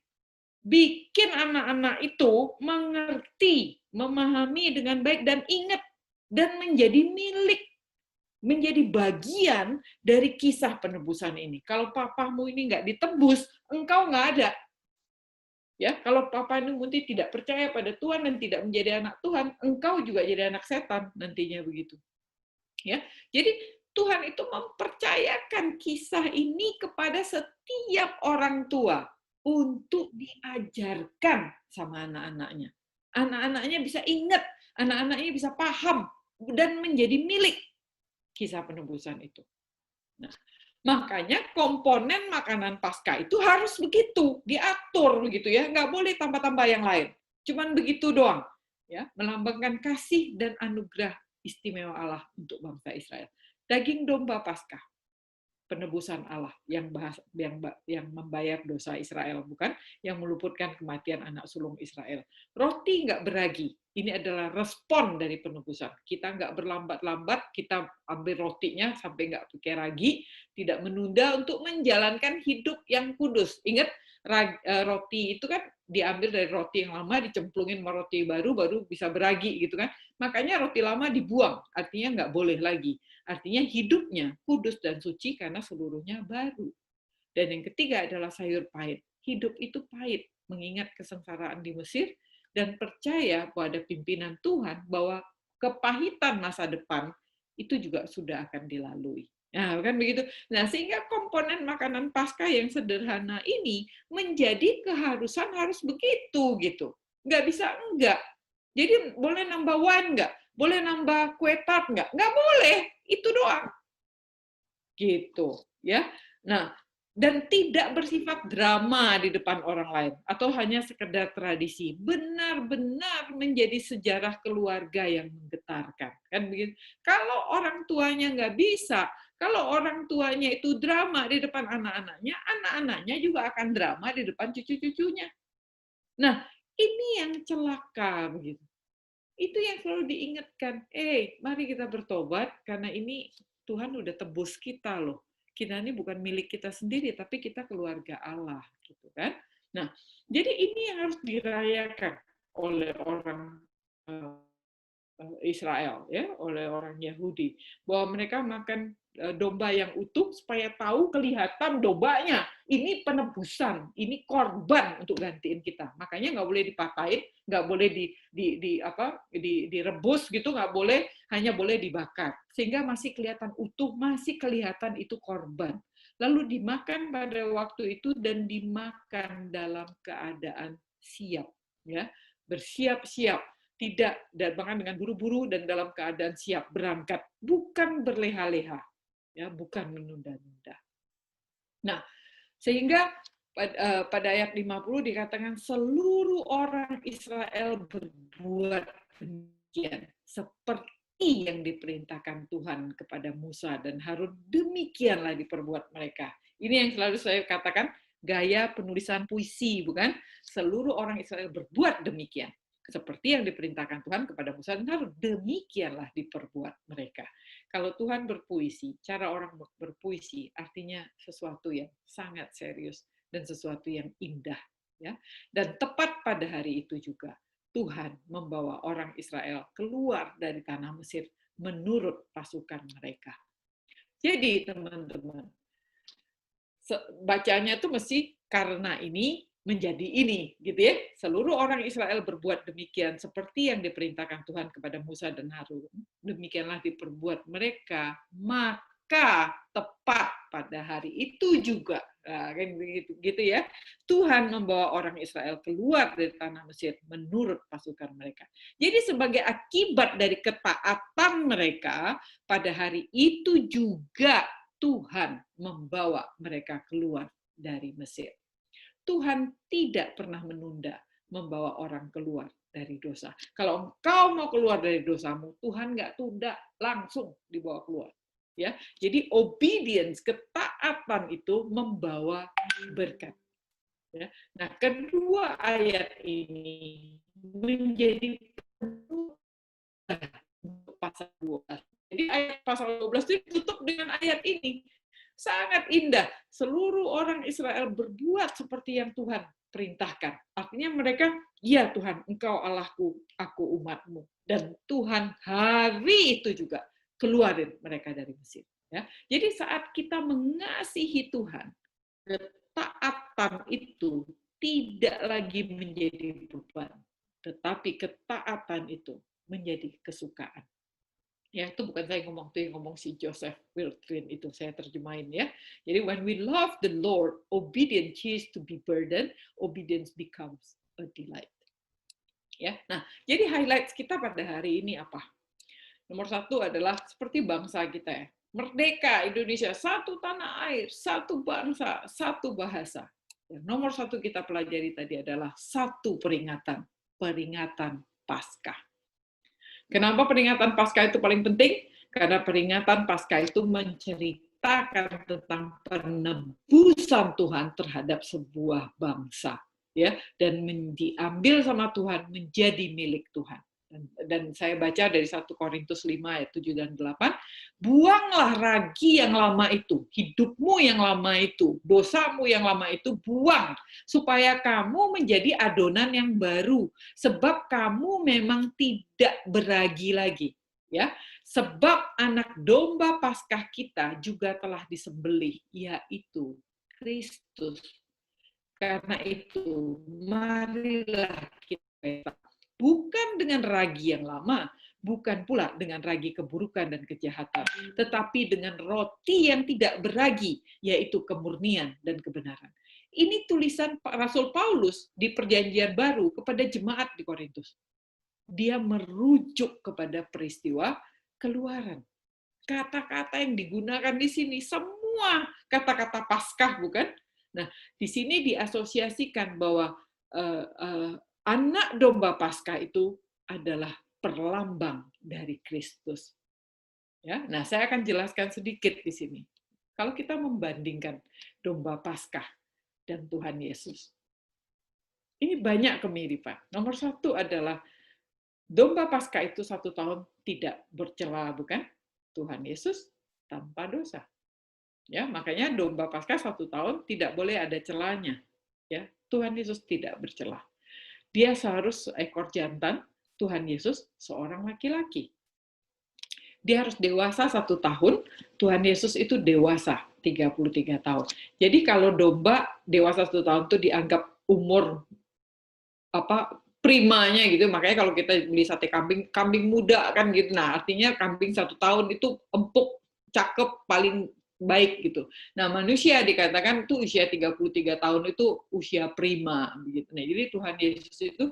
bikin anak-anak itu mengerti, memahami dengan baik dan ingat dan menjadi milik, menjadi bagian dari kisah penebusan ini. Kalau papamu ini nggak ditebus, engkau nggak ada. Ya, kalau papa ini mungkin tidak percaya pada Tuhan dan tidak menjadi anak Tuhan, engkau juga jadi anak setan nantinya begitu. Ya, jadi Tuhan itu mempercayakan kisah ini kepada setiap orang tua untuk diajarkan sama anak-anaknya. Anak-anaknya bisa ingat, anak-anaknya bisa paham dan menjadi milik kisah penebusan itu. Nah, makanya komponen makanan Paskah itu harus begitu, diatur begitu ya, nggak boleh tambah-tambah yang lain. Cuman begitu doang, ya, melambangkan kasih dan anugerah istimewa Allah untuk bangsa Israel. Daging domba Paskah, penebusan Allah yang membayar dosa Israel, bukan yang meluputkan kematian anak sulung Israel. Roti nggak beragi, ini adalah respon dari penebusan. Kita nggak berlambat-lambat, kita ambil rotinya sampai nggak pakai ragi, tidak menunda untuk menjalankan hidup yang kudus. Ingat, roti itu kan diambil dari roti yang lama, dicemplungin sama roti baru bisa beragi gitu kan. Makanya roti lama dibuang, artinya nggak boleh lagi. Artinya hidupnya kudus dan suci karena seluruhnya baru. Dan yang ketiga adalah sayur pahit. Hidup itu pahit, mengingat kesengsaraan di Mesir, dan percaya pada pimpinan Tuhan bahwa kepahitan masa depan itu juga sudah akan dilalui. Nah, kan begitu. Nah, sehingga komponen makanan Paskah yang sederhana ini menjadi keharusan harus begitu gitu. Nggak bisa enggak. Jadi boleh nambah wine nggak? Boleh nambah kue tart nggak? Nggak boleh. Itu doang. Gitu, ya. Nah, dan tidak bersifat drama di depan orang lain atau hanya sekedar tradisi, benar-benar menjadi sejarah keluarga yang menggetarkan, kan begitu. Kalau orang tuanya nggak bisa, kalau orang tuanya itu drama di depan anak-anaknya, anak-anaknya juga akan drama di depan cucu-cucunya. Nah, ini yang celaka begitu. Itu yang selalu diingatkan, mari kita bertobat karena ini Tuhan udah tebus kita loh. Kita ini bukan milik kita sendiri, tapi kita keluarga Allah, gitu kan. Nah, jadi ini yang harus dirayakan oleh orang Israel, ya, oleh orang Yahudi, bahwa mereka makan domba yang utuh supaya tahu kelihatan dombanya. Ini penebusan, ini korban untuk gantiin kita. Makanya nggak boleh dipatahin, nggak boleh direbus gitu, nggak boleh, hanya boleh dibakar. Sehingga masih kelihatan utuh, masih kelihatan itu korban. Lalu dimakan pada waktu itu dan dimakan dalam keadaan siap, ya, bersiap-siap, tidak bahkan dengan buru-buru dan dalam keadaan siap berangkat, bukan berleha-leha, ya, bukan menunda-nunda. Nah, sehingga pada ayat 50 dikatakan seluruh orang Israel berbuat demikian seperti yang diperintahkan Tuhan kepada Musa dan Harun, demikianlah diperbuat mereka. Ini yang selalu saya katakan gaya penulisan puisi, bukan? Seluruh orang Israel berbuat demikian seperti yang diperintahkan Tuhan kepada Musa dan Harun, demikianlah diperbuat mereka. Kalau Tuhan berpuisi, cara orang berpuisi artinya sesuatu yang sangat serius dan sesuatu yang indah, ya. Dan tepat pada hari itu juga Tuhan membawa orang Israel keluar dari tanah Mesir menurut pasukan mereka. Jadi teman-teman, bacanya itu mesti karena ini menjadi ini, gitu ya. Seluruh orang Israel berbuat demikian seperti yang diperintahkan Tuhan kepada Musa dan Harun. Demikianlah diperbuat mereka, maka tepat pada hari itu juga, nah, kan gitu ya. Tuhan membawa orang Israel keluar dari tanah Mesir menurut pasukan mereka. Jadi sebagai akibat dari ketaatan mereka pada hari itu juga Tuhan membawa mereka keluar dari Mesir. Tuhan tidak pernah menunda membawa orang keluar dari dosa. Kalau engkau mau keluar dari dosamu, Tuhan nggak tunda, langsung dibawa keluar. Ya, jadi obedience, ketaatan itu membawa berkat. Ya. Nah, kedua ayat ini menjadi pasal 12. Jadi ayat pasal 12 itu ditutup dengan ayat ini. Sangat indah. Seluruh orang Israel berbuat seperti yang Tuhan perintahkan. Artinya mereka, ya Tuhan, Engkau Allahku, aku umatmu. Dan Tuhan hari itu juga keluarin mereka dari Mesir. Ya. Jadi saat kita mengasihi Tuhan, ketaatan itu tidak lagi menjadi beban, tetapi ketaatan itu menjadi kesukaan. Ya, itu bukan saya ngomong, itu yang ngomong si Joseph Wiltrin, itu saya terjemahin ya. Jadi when we love the Lord, obedience ceases to be burden, obedience becomes a delight. Ya, nah jadi highlights kita pada hari ini apa? Nomor satu adalah seperti bangsa kita ya, merdeka Indonesia, satu tanah air, satu bangsa, satu bahasa. Yang nomor satu kita pelajari tadi adalah satu peringatan, peringatan Paskah. Kenapa peringatan Paskah itu paling penting? Karena peringatan Paskah itu menceritakan tentang penebusan Tuhan terhadap sebuah bangsa, ya, dan diambil sama Tuhan menjadi milik Tuhan. Dan saya baca dari 1 Korintus 5 ayat 7 dan 8, buanglah ragi yang lama itu, hidupmu yang lama itu, dosamu yang lama itu buang, supaya kamu menjadi adonan yang baru, sebab kamu memang tidak beragi lagi. Ya, sebab anak domba Paskah kita juga telah disembelih, yaitu Kristus. Karena itu, marilah kita bukan dengan ragi yang lama, bukan pula dengan ragi keburukan dan kejahatan, tetapi dengan roti yang tidak beragi, yaitu kemurnian dan kebenaran. Ini tulisan Rasul Paulus di Perjanjian Baru kepada jemaat di Korintus. Dia merujuk kepada peristiwa Keluaran. Kata-kata yang digunakan di sini semua kata-kata Paskah, bukan? Nah, di sini diasosiasikan bahwa anak domba Paskah itu adalah perlambang dari Kristus. Ya, nah saya akan jelaskan sedikit di sini. Kalau kita membandingkan domba Paskah dan Tuhan Yesus, Ini banyak kemiripan. Nomor satu adalah domba Paskah itu 1 tahun tidak bercela, bukan? Tuhan Yesus tanpa dosa. Ya, makanya domba Paskah 1 tahun tidak boleh ada celanya. Ya, Tuhan Yesus tidak bercela. Dia seharus seekor jantan, Tuhan Yesus seorang laki-laki. Dia harus dewasa 1 tahun, Tuhan Yesus itu dewasa 33 tahun. Jadi kalau domba dewasa 1 tahun itu dianggap umur primanya gitu, makanya kalau kita beli sate kambing, kambing muda kan gitu, nah artinya kambing 1 tahun itu empuk, cakep, paling baik gitu. Nah manusia dikatakan tuh usia 33 tahun itu usia prima begitu. Nah jadi Tuhan Yesus itu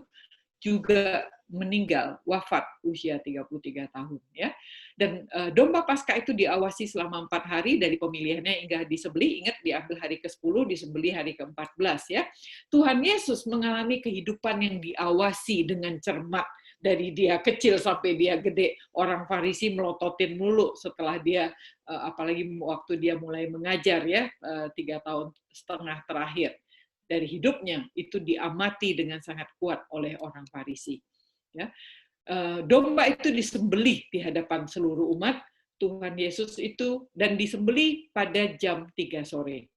juga meninggal, wafat usia 33 tahun ya. Dan domba Paskah itu diawasi selama 4 hari dari pemilihannya hingga disembelih. Ingat, diambil hari ke-10, disembelih hari ke-14 ya. Tuhan Yesus mengalami kehidupan yang diawasi dengan cermat dari dia kecil sampai dia gede. Orang Farisi melototin mulu setelah dia apalagi waktu dia mulai mengajar ya 3,5 tahun terakhir dari hidupnya itu diamati dengan sangat kuat oleh orang Farisi. Ya. Domba itu disembelih di hadapan seluruh umat Tuhan Yesus itu, dan disembelih pada jam 3 sore.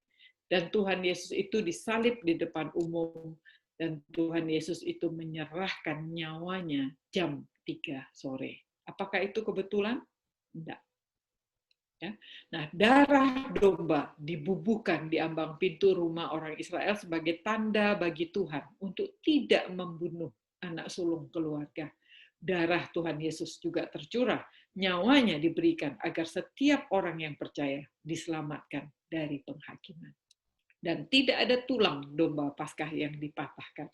Dan Tuhan Yesus itu disalib di depan umum, dan Tuhan Yesus itu menyerahkan nyawanya jam 3 sore. Apakah itu kebetulan? Tidak. Ya. Nah, darah domba dibubuhkan di ambang pintu rumah orang Israel sebagai tanda bagi Tuhan untuk tidak membunuh anak sulung keluarga. Darah Tuhan Yesus juga tercurah, nyawanya diberikan agar setiap orang yang percaya diselamatkan dari penghakiman. Dan tidak ada tulang domba Paskah yang dipatahkan.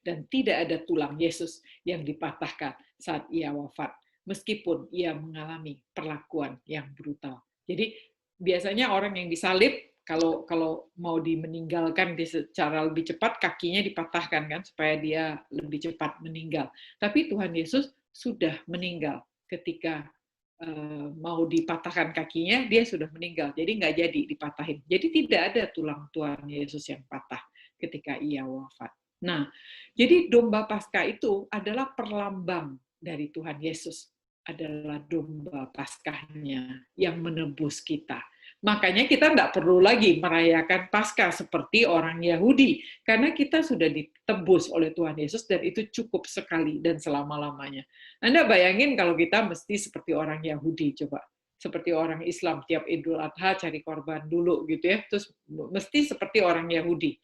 Dan tidak ada tulang Yesus yang dipatahkan saat ia wafat, meskipun ia mengalami perlakuan yang brutal. Jadi biasanya orang yang disalib, kalau mau meninggalkan secara lebih cepat, kakinya dipatahkan kan supaya dia lebih cepat meninggal. Tapi Tuhan Yesus sudah meninggal ketika mau dipatahkan kakinya, dia sudah meninggal. Jadi nggak jadi dipatahin. Jadi tidak ada tulang Tuhan Yesus yang patah ketika ia wafat. Nah, jadi domba Paskah itu adalah perlambang dari Tuhan Yesus. Adalah domba Paskahnya yang menebus kita. Makanya kita nggak perlu lagi merayakan Paskah seperti orang Yahudi, karena kita sudah ditebus oleh Tuhan Yesus dan itu cukup sekali dan selama-lamanya. Anda bayangin kalau kita mesti seperti orang Yahudi, coba. Seperti orang Islam, tiap Idul Adha cari korban dulu gitu ya, terus mesti seperti orang Yahudi.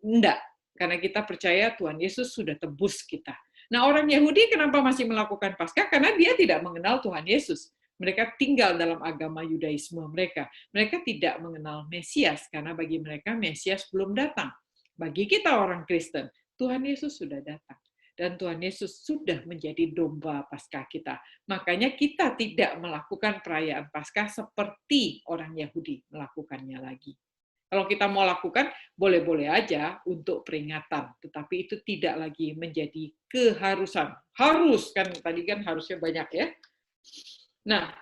Enggak, karena kita percaya Tuhan Yesus sudah tebus kita. Nah, orang Yahudi kenapa masih melakukan Paskah? Karena dia tidak mengenal Tuhan Yesus. Mereka tinggal dalam agama Yudaisme mereka. Mereka tidak mengenal Mesias, karena bagi mereka Mesias belum datang. Bagi kita orang Kristen, Tuhan Yesus sudah datang. Dan Tuhan Yesus sudah menjadi domba Paskah kita. Makanya kita tidak melakukan perayaan Paskah seperti orang Yahudi melakukannya lagi. Kalau kita mau lakukan, boleh-boleh aja untuk peringatan, tetapi itu tidak lagi menjadi keharusan. Harus, kan tadi kan harusnya banyak ya. Nah,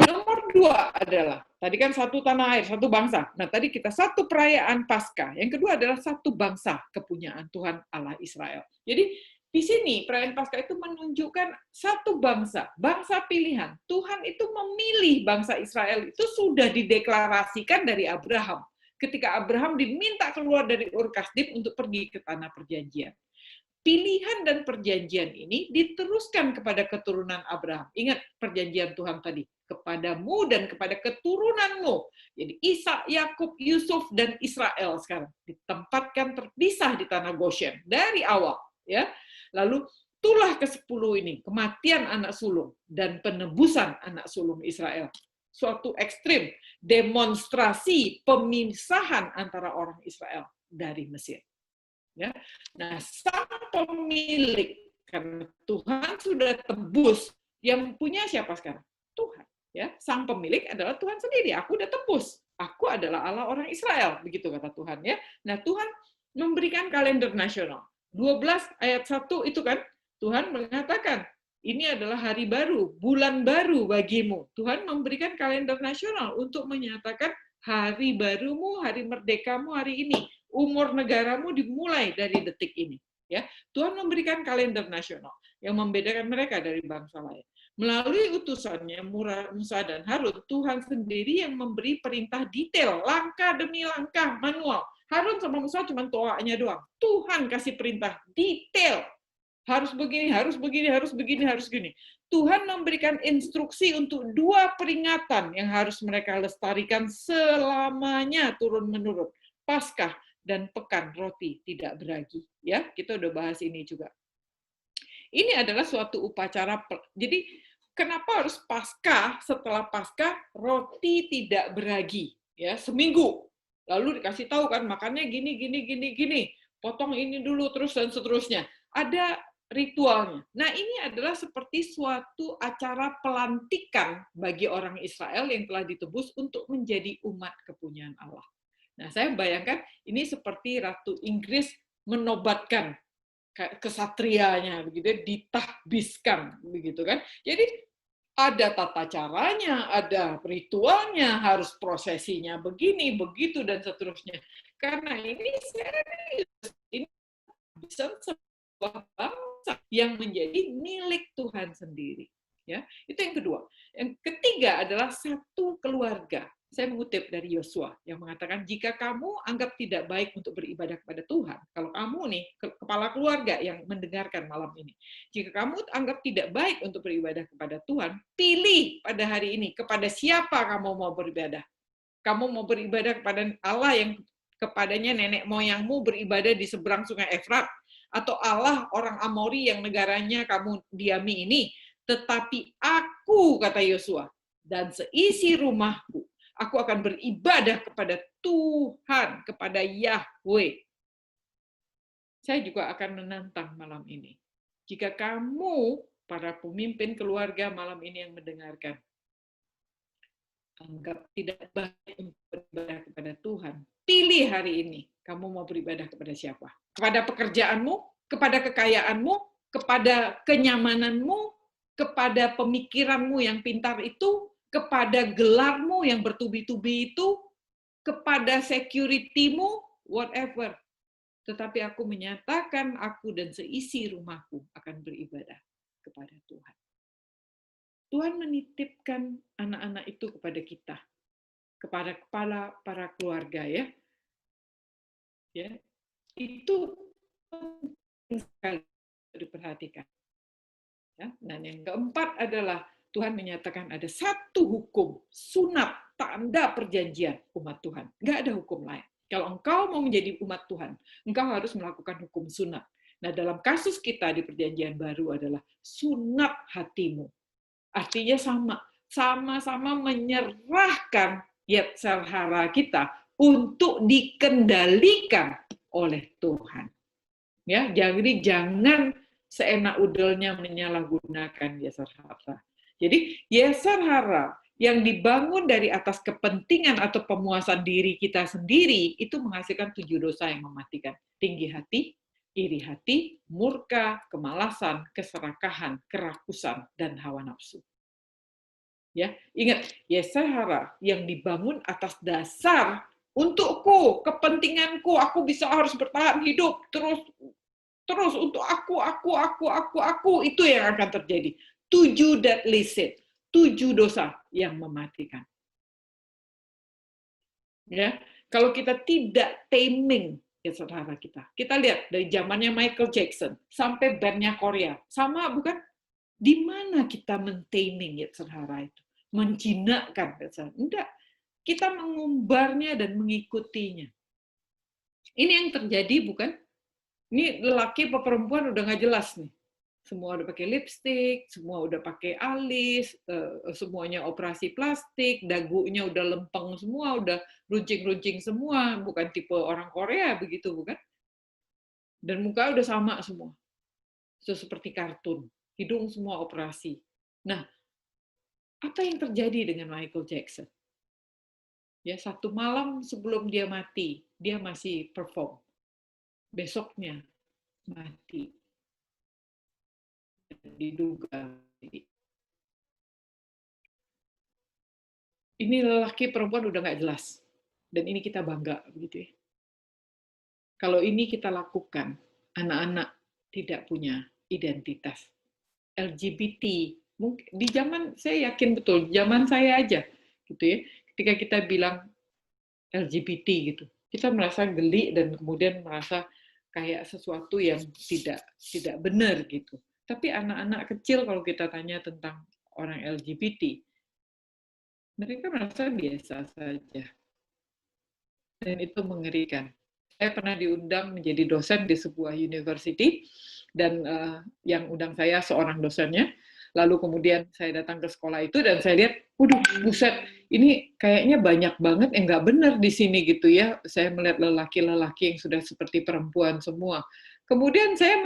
nomor 2 adalah, tadi kan satu tanah air, satu bangsa. Nah, tadi kita satu perayaan Paskah. Yang kedua adalah satu bangsa, kepunyaan Tuhan Allah Israel. Jadi, di sini perayaan Paskah itu menunjukkan satu bangsa, bangsa pilihan. Tuhan itu memilih bangsa Israel itu sudah dideklarasikan dari Abraham. Ketika Abraham diminta keluar dari Ur Kasdim untuk pergi ke tanah perjanjian. Pilihan dan perjanjian ini diteruskan kepada keturunan Abraham. Ingat perjanjian Tuhan tadi, kepadamu dan kepada keturunanmu. Jadi Ishak, Yakub, Yusuf, dan Israel sekarang ditempatkan terpisah di tanah Goshen dari awal. Ya, lalu tulah ke-10 ini, kematian anak sulung dan penebusan anak sulung Israel. Suatu ekstrim, demonstrasi pemisahan antara orang Israel dari Mesir. Ya. Nah, sang pemilik, karena Tuhan sudah tebus, yang punya siapa sekarang? Tuhan. Ya, sang pemilik adalah Tuhan sendiri. Aku udah tebus. Aku adalah Allah orang Israel, begitu kata Tuhan ya. Nah, Tuhan memberikan kalender nasional. 12 ayat 1 itu kan Tuhan mengatakan, ini adalah hari baru, bulan baru bagimu. Tuhan memberikan kalender nasional untuk menyatakan hari barumu, hari merdekamu hari ini. Umur negaramu dimulai dari detik ini. Ya, Tuhan memberikan kalender nasional yang membedakan mereka dari bangsa lain. Melalui utusannya Musa dan Harun, Tuhan sendiri yang memberi perintah detail, langkah demi langkah, manual. Harun sama Musa cuma toanya doang. Tuhan kasih perintah detail. Harus begini, harus begini, harus begini, harus begini. Tuhan memberikan instruksi untuk 2 peringatan yang harus mereka lestarikan selamanya turun-menurun. Paskah dan pekan roti tidak beragi. Ya, kita udah bahas ini juga. Ini adalah suatu upacara. Jadi, kenapa harus Paskah? Setelah Paskah roti tidak beragi, ya, seminggu. Lalu dikasih tahu kan, makannya gini, gini, gini, gini. Potong ini dulu terus dan seterusnya. Ada ritualnya. Nah, ini adalah seperti suatu acara pelantikan bagi orang Israel yang telah ditebus untuk menjadi umat kepunyaan Allah. Nah, saya bayangkan ini seperti Ratu Inggris menobatkan kesatrianya, begitu, ditahbiskan, begitu kan. Jadi ada tata caranya, ada ritualnya, harus prosesinya begini, begitu, dan seterusnya. Karena ini serius, ini bisa sebuah bangsa yang menjadi milik Tuhan sendiri. Ya, itu yang kedua. Yang ketiga adalah satu keluarga. Saya mengutip dari Yosua yang mengatakan, jika kamu anggap tidak baik untuk beribadah kepada Tuhan, kalau kamu nih kepala keluarga yang mendengarkan malam ini, jika kamu anggap tidak baik untuk beribadah kepada Tuhan, pilih pada hari ini kepada siapa kamu mau beribadah. Kamu mau beribadah kepada Allah yang kepadanya nenek moyangmu beribadah di seberang sungai Efrat, atau Allah orang Amori yang negaranya kamu diami ini. Tetapi aku, kata Yosua, dan seisi rumahku, aku akan beribadah kepada Tuhan, kepada Yahweh. Saya juga akan menantang malam ini. Jika kamu, para pemimpin keluarga malam ini yang mendengarkan, anggap tidak baik untuk beribadah kepada Tuhan, pilih hari ini, kamu mau beribadah kepada siapa? Kepada pekerjaanmu, kepada kekayaanmu, kepada kenyamananmu, kepada pemikiranmu yang pintar itu, kepada gelarmu yang bertubi-tubi itu, kepada security-mu, whatever. Tetapi aku menyatakan aku dan seisi rumahku akan beribadah kepada Tuhan. Tuhan menitipkan anak-anak itu kepada kita, kepada kepala para keluarga, ya. Ya, itu penting sekali diperhatikan. Ya. Dan yang keempat adalah Tuhan menyatakan ada satu hukum, sunat, tanda perjanjian umat Tuhan. Nggak ada hukum lain. Kalau engkau mau menjadi umat Tuhan, engkau harus melakukan hukum sunat. Nah, dalam kasus kita di perjanjian baru adalah sunat hatimu. Artinya sama-sama menyerahkan yetzer hara kita untuk dikendalikan oleh Tuhan. Ya, jadi jangan seenak udelnya menyalahgunakan yetzer hara. Jadi yetzer hara yang dibangun dari atas kepentingan atau pemuasan diri kita sendiri itu menghasilkan 7 dosa yang mematikan. Tinggi hati, iri hati, murka, kemalasan, keserakahan, kerakusan, dan hawa nafsu. Ya, ingat, yetzer hara yang dibangun atas dasar untukku, kepentinganku, aku bisa harus bertahan hidup terus untuk aku, itu yang akan terjadi. 7 deadly sin, 7 dosa yang mematikan. Ya, kalau kita tidak taming yetzer hara kita lihat dari zamannya Michael Jackson sampai bandnya Korea, sama bukan? Di mana kita mentaming yetzer hara itu? Menjinakkan yetzer hara? Enggak. Kita mengumbarnya dan mengikutinya. Ini yang terjadi, bukan? Ini lelaki atau perempuan udah nggak jelas nih. Semua udah pakai lipstick, semua udah pakai alis, semuanya operasi plastik, dagunya udah lempeng semua, udah runcing-runcing semua, bukan tipe orang Korea begitu, bukan? Dan muka udah sama semua. Seperti kartun, hidung semua operasi. Nah, apa yang terjadi dengan Michael Jackson? Ya, satu malam sebelum dia mati, dia masih perform. Besoknya mati. Diduga. Ini lelaki perempuan udah nggak jelas. Dan ini kita bangga, begitu ya. Kalau ini kita lakukan, anak-anak tidak punya identitas. LGBT, mungkin di zaman saya yakin betul, zaman saya aja, gitu ya. Ketika kita bilang LGBT gitu, kita merasa geli dan kemudian merasa kayak sesuatu yang tidak benar gitu. Tapi anak-anak kecil kalau kita tanya tentang orang LGBT, mereka merasa biasa saja. Dan itu mengerikan. Saya pernah diundang menjadi dosen di sebuah university, dan yang undang saya seorang dosennya. Lalu kemudian saya datang ke sekolah itu dan saya lihat, waduh, buset, ini kayaknya banyak banget yang nggak benar di sini gitu ya. Saya melihat lelaki-lelaki yang sudah seperti perempuan semua. Kemudian saya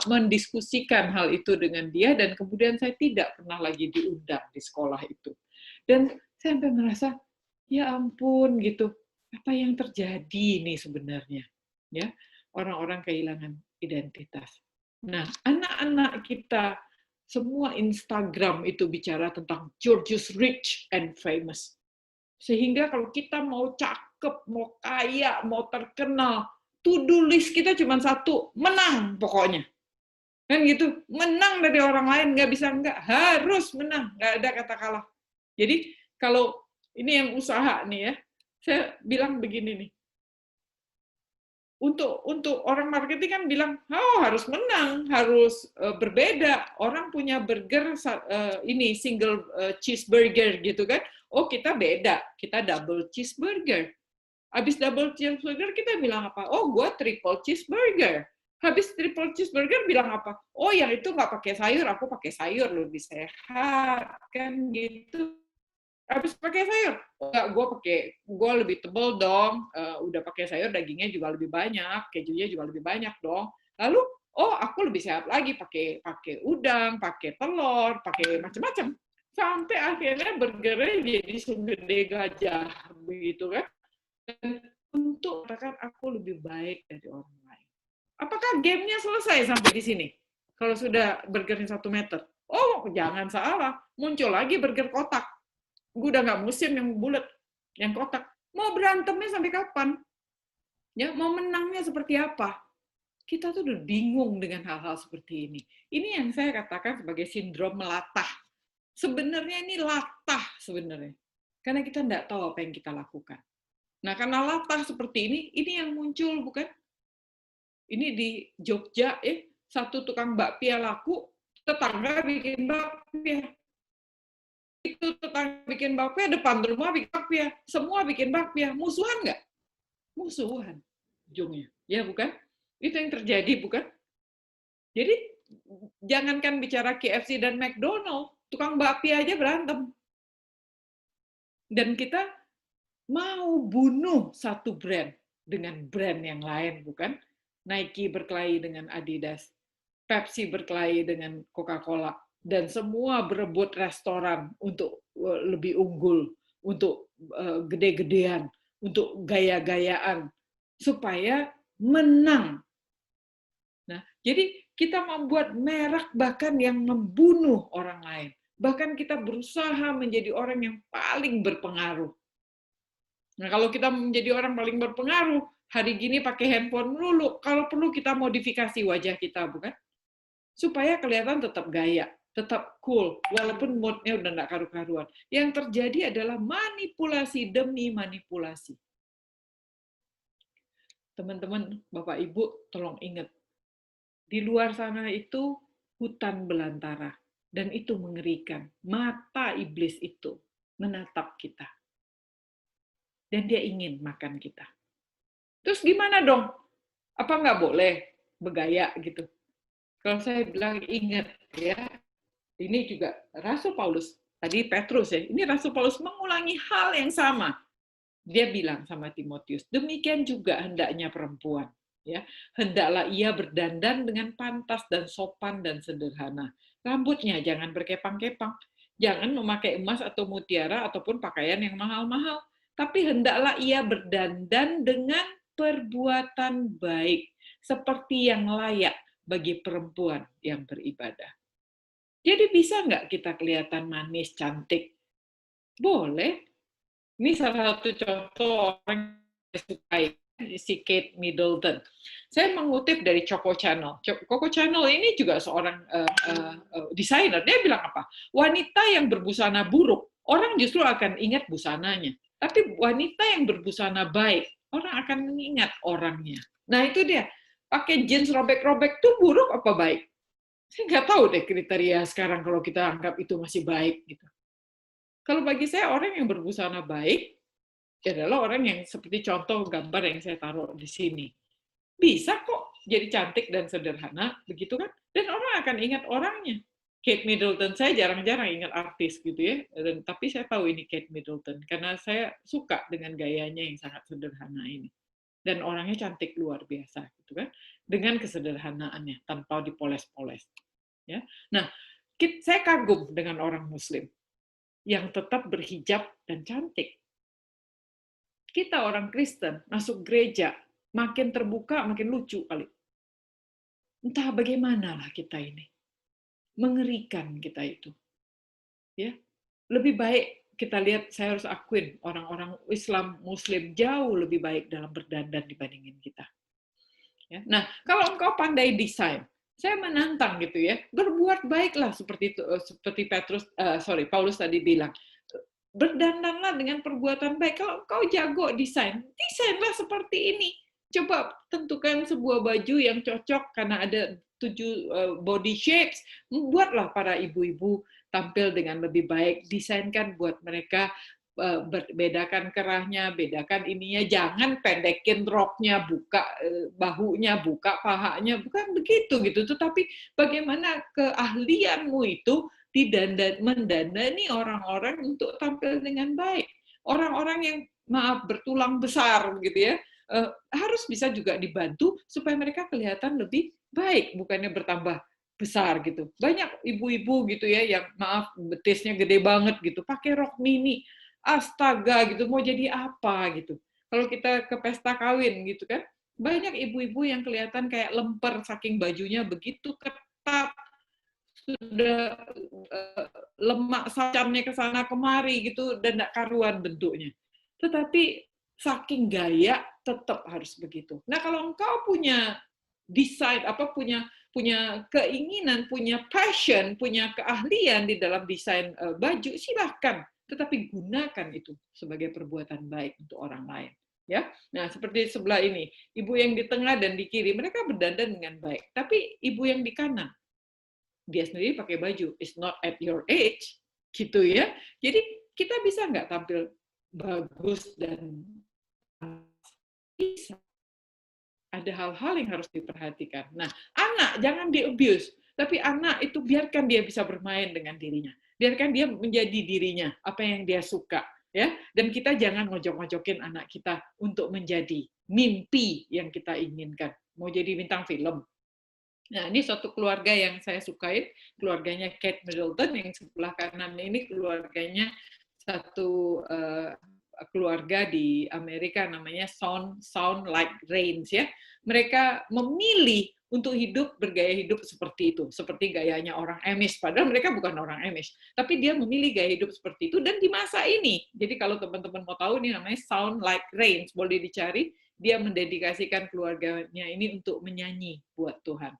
mendiskusikan hal itu dengan dia, dan kemudian saya tidak pernah lagi diundang di sekolah itu. Dan saya sampai merasa, ya ampun gitu, apa yang terjadi nih sebenarnya, ya, orang-orang kehilangan identitas. Nah, anak-anak kita semua Instagram itu bicara tentang George's rich and famous, sehingga kalau kita mau cakep, mau kaya, mau terkenal, to-do list kita cuma satu, menang pokoknya, kan gitu, menang dari orang lain, nggak bisa nggak, harus menang, nggak ada kata kalah. Jadi kalau ini yang usaha nih ya, saya bilang begini nih, untuk orang marketing kan bilang, oh harus menang, harus berbeda. Orang punya burger ini single cheeseburger gitu kan, oh kita beda, kita double cheeseburger. Habis double cheeseburger kita bilang apa? Oh gue triple cheeseburger. Habis triple cheeseburger bilang apa? Oh yang itu nggak pakai sayur, aku pakai sayur lebih sehat kan gitu. Habis pakai sayur, enggak, gue lebih tebel dong, udah pakai sayur dagingnya juga lebih banyak, kejunya juga lebih banyak dong. Lalu, oh aku lebih sehat lagi pakai udang, pakai telur, pakai macam-macam. Sampai akhirnya burgernya jadi segede gajah begitu kan. Dan untuk katakan aku lebih baik dari orang lain. Apakah gamenya selesai sampai di sini? Kalau sudah burgernya 1 meter. Oh, jangan salah, muncul lagi burger kotak. Gue udah nggak musim yang bulat, yang kotak. Mau berantemnya sampai kapan? Ya, mau menangnya seperti apa? Kita tuh udah bingung dengan hal-hal seperti ini. Ini yang saya katakan sebagai sindrom melatah. Sebenarnya ini latah sebenarnya. Karena kita nggak tahu apa yang kita lakukan. Nah, karena latah seperti ini yang muncul, bukan? Ini di Jogja, satu tukang bakpia laku, tetangga bikin bakpia. Itu tetangga bikin bakpia, depan rumah bikin bakpia, semua bikin bakpia. Musuhan nggak? Musuhan ujungnya. Ya bukan? Itu yang terjadi, bukan? Jadi jangankan bicara KFC dan McDonald, tukang bakpia aja berantem. Dan kita mau bunuh satu brand dengan brand yang lain, bukan? Nike berkelahi dengan Adidas, Pepsi berkelahi dengan Coca-Cola, dan semua berebut restoran untuk lebih unggul, untuk gede-gedean, untuk gaya-gayaan, supaya menang. Nah, jadi kita membuat merek bahkan yang membunuh orang lain. Bahkan kita berusaha menjadi orang yang paling berpengaruh. Nah, kalau kita menjadi orang paling berpengaruh, hari gini pakai handphone melulu, kalau perlu kita modifikasi wajah kita, bukan? Supaya kelihatan tetap gaya, tetap cool, walaupun moodnya udah nggak karu-karuan. Yang terjadi adalah manipulasi demi manipulasi. Teman-teman, Bapak Ibu, tolong ingat, di luar sana itu hutan belantara, dan itu mengerikan. Mata iblis itu menatap kita. Dan dia ingin makan kita. Terus gimana dong? Apa nggak boleh bergaya gitu? Kalau saya bilang ingat ya, ini juga Rasul Paulus, tadi Petrus ya, ini Rasul Paulus mengulangi hal yang sama. Dia bilang sama Timotius, demikian juga hendaknya perempuan. Ya, hendaklah ia berdandan dengan pantas dan sopan dan sederhana. Rambutnya jangan berkepang-kepang, jangan memakai emas atau mutiara ataupun pakaian yang mahal-mahal, tapi hendaklah ia berdandan dengan perbuatan baik, seperti yang layak bagi perempuan yang beribadah. Jadi bisa nggak kita kelihatan manis, cantik? Boleh. Ini salah satu contoh orang yang sukai. si Kate Middleton. Saya mengutip dari Coco Chanel. Coco Chanel ini juga seorang desainer. Dia bilang apa? Wanita yang berbusana buruk, orang justru akan ingat busananya. Tapi wanita yang berbusana baik, orang akan mengingat orangnya. Nah itu dia. Pakai jeans robek-robek itu buruk apa baik? Saya nggak tahu deh kriteria sekarang kalau kita anggap itu masih baik. Gitu. Kalau bagi saya orang yang berbusana baik adalah orang yang seperti contoh gambar yang saya taruh di sini. Bisa kok jadi cantik dan sederhana, begitu kan? Dan orang akan ingat orangnya. Kate Middleton, saya jarang-jarang ingat artis gitu ya, tapi saya tahu ini Kate Middleton, karena saya suka dengan gayanya yang sangat sederhana ini. Dan orangnya cantik luar biasa, gitu kan? Dengan kesederhanaannya, tanpa dipoles-poles. Ya. Nah, saya kagum dengan orang Muslim yang tetap berhijab dan cantik. Kita orang Kristen masuk gereja, makin terbuka, makin lucu kali. Entah bagaimana lah kita ini. Mengerikan kita itu. Ya, lebih baik kita lihat, saya harus akuin, orang-orang Islam, Muslim jauh lebih baik dalam berdandan dibandingin kita. Ya. Nah, kalau engkau pandai desain, saya menantang gitu ya, berbuat baiklah seperti itu, seperti Paulus tadi bilang, berdandanlah dengan perbuatan baik. Kalau engkau jago desain, desainlah seperti ini. Coba tentukan sebuah baju yang cocok karena ada 7 body shapes, buatlah para ibu-ibu tampil dengan lebih baik, desainkan buat mereka, bedakan kerahnya, bedakan ininya, jangan pendekin roknya, buka bahunya, buka pahanya, bukan begitu gitu. Tetapi bagaimana keahlianmu itu mendandani orang-orang untuk tampil dengan baik. Orang-orang yang bertulang besar gitu ya, harus bisa juga dibantu supaya mereka kelihatan lebih baik, bukannya bertambah besar gitu. Banyak ibu-ibu gitu ya yang betisnya gede banget gitu, pakai rok mini, astaga gitu, mau jadi apa gitu. Kalau kita ke pesta kawin gitu kan, banyak ibu-ibu yang kelihatan kayak lemper saking bajunya begitu ketat, sudah lemak sacarnya ke sana kemari gitu dan tidak karuan bentuknya. Tetapi saking gaya tetap harus begitu. Nah, kalau engkau punya desain punya keinginan, punya passion, punya keahlian di dalam desain baju, silahkan. Tetapi gunakan itu sebagai perbuatan baik untuk orang lain. Ya, nah seperti sebelah ini, ibu yang di tengah dan di kiri, mereka berdandan dengan baik. Tapi ibu yang di kanan, dia sendiri pakai baju, it's not at your age, gitu ya. Jadi kita bisa nggak tampil bagus dan bisa. Ada hal-hal yang harus diperhatikan. Nah, anak jangan di-abuse, tapi anak itu biarkan dia bisa bermain dengan dirinya. Biarkan dia menjadi dirinya, apa yang dia suka. Ya, dan kita jangan ngojok-ngojokin anak kita untuk menjadi mimpi yang kita inginkan. Mau jadi bintang film. Nah, ini suatu keluarga yang saya sukai, keluarganya Kate Middleton, yang sebelah kanan ini keluarganya satu keluarga di Amerika namanya Sound Like Rains ya. Mereka memilih untuk bergaya hidup seperti itu, seperti gayanya orang Amish, padahal mereka bukan orang Amish, tapi dia memilih gaya hidup seperti itu dan di masa ini. Jadi kalau teman-teman mau tahu, ini namanya Sound Like Rains, boleh dicari. Dia mendedikasikan keluarganya ini untuk menyanyi buat Tuhan.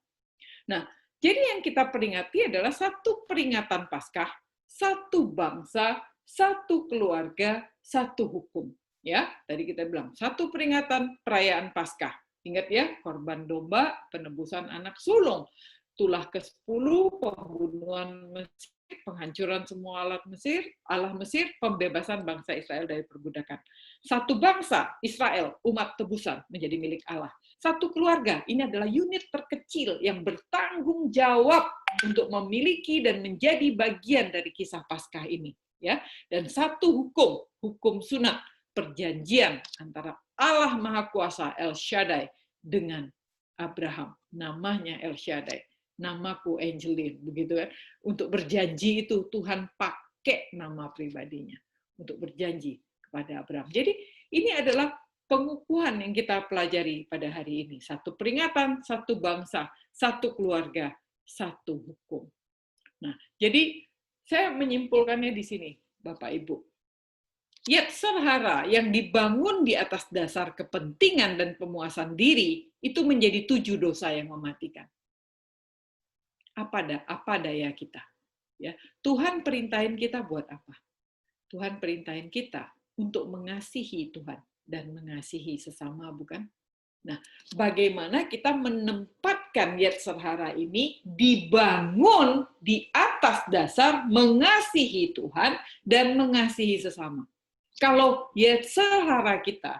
Nah, jadi yang kita peringati adalah satu peringatan Paskah, satu bangsa, satu keluarga, satu hukum. Ya, tadi kita bilang satu peringatan perayaan Paskah. Ingat ya, korban domba, penebusan anak sulung, tulah ke-10, pembunuhan Mesir, penghancuran semua Allah Mesir, pembebasan bangsa Israel dari perbudakan. Satu bangsa, Israel, umat tebusan, menjadi milik Allah. Satu keluarga, ini adalah unit terkecil yang bertanggung jawab untuk memiliki dan menjadi bagian dari kisah Paskah ini. Ya, dan satu hukum sunat, perjanjian antara Allah Maha Kuasa El Shaddai dengan Abraham. Namanya El Shaddai, namaku Angeline, begitu kan? Untuk berjanji itu Tuhan pakai nama pribadinya untuk berjanji kepada Abraham. Jadi ini adalah pengukuhan yang kita pelajari pada hari ini. Satu peringatan, satu bangsa, satu keluarga, satu hukum. Nah, jadi saya menyimpulkannya di sini, Bapak Ibu. Yetzer hara yang dibangun di atas dasar kepentingan dan pemuasan diri itu menjadi 7 dosa yang mematikan. Apa daya kita? Ya, Tuhan perintahin kita buat apa? Tuhan perintahin kita untuk mengasihi Tuhan dan mengasihi sesama, bukan? Nah, bagaimana kita menempatkan yetzer hara ini dibangun di atas dasar mengasihi Tuhan dan mengasihi sesama. Kalau yetzer hara kita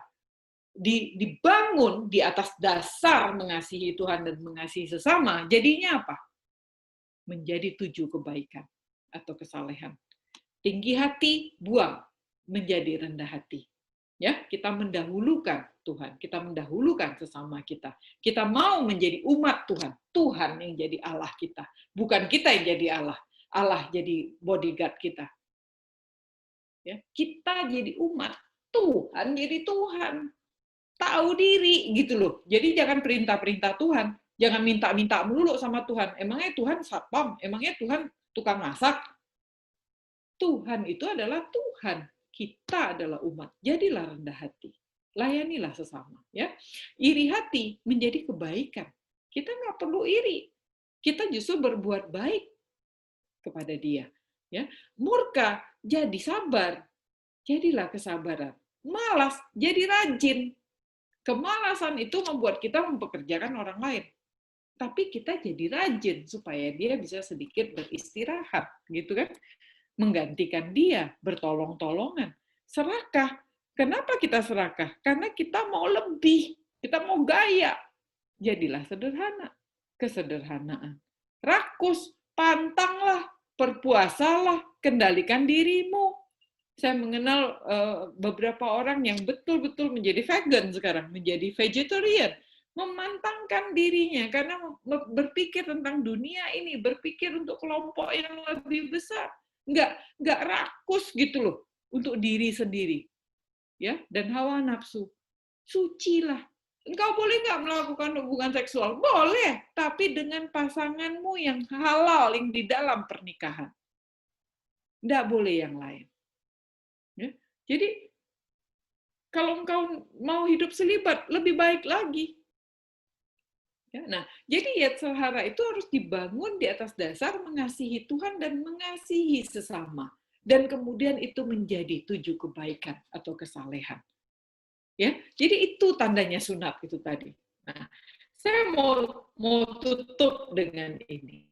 dibangun di atas dasar mengasihi Tuhan dan mengasihi sesama, jadinya apa? Menjadi 7 kebaikan atau kesalehan. Tinggi hati, buang, menjadi rendah hati. Ya, kita mendahulukan Tuhan, kita mendahulukan sesama kita. Kita mau menjadi umat Tuhan, Tuhan yang jadi Allah kita, bukan kita yang jadi Allah. Allah jadi bodyguard kita. Ya, kita jadi umat, Tuhan jadi Tuhan. Tahu diri gitu loh. Jadi jangan perintah-perintah Tuhan, jangan minta-minta melulu sama Tuhan. Emangnya Tuhan satpam? Emangnya Tuhan tukang masak? Tuhan itu adalah Tuhan. Kita adalah umat. Jadilah rendah hati. Layanilah sesama. Ya, iri hati menjadi kebaikan. Kita nggak perlu iri. Kita justru berbuat baik kepada dia. Ya, murka jadi sabar. Jadilah kesabaran. Malas jadi rajin. Kemalasan itu membuat kita mempekerjakan orang lain. Tapi kita jadi rajin supaya dia bisa sedikit beristirahat, gitu kan? Menggantikan dia, bertolong-tolongan. Serakah. Kenapa kita serakah? Karena kita mau lebih, kita mau gaya. Jadilah sederhana. Kesederhanaan. Rakus, pantanglah, berpuasalah, kendalikan dirimu. Saya mengenal beberapa orang yang betul-betul menjadi vegan sekarang, menjadi vegetarian, memantangkan dirinya karena berpikir tentang dunia ini, berpikir untuk kelompok yang lebih besar. Nggak rakus gitu loh untuk diri sendiri, ya. Dan hawa nafsu, sucilah. Engkau boleh nggak melakukan hubungan seksual? Boleh, tapi dengan pasanganmu yang halal yang di dalam pernikahan. Nggak boleh yang lain. Ya. Jadi kalau engkau mau hidup selibat, lebih baik lagi. Ya, nah, jadi yetzer hara itu harus dibangun di atas dasar mengasihi Tuhan dan mengasihi sesama. Dan kemudian itu menjadi 7 kebaikan atau kesalehan. Ya, jadi itu tandanya sunat itu tadi. Nah, saya mau tutup dengan ini.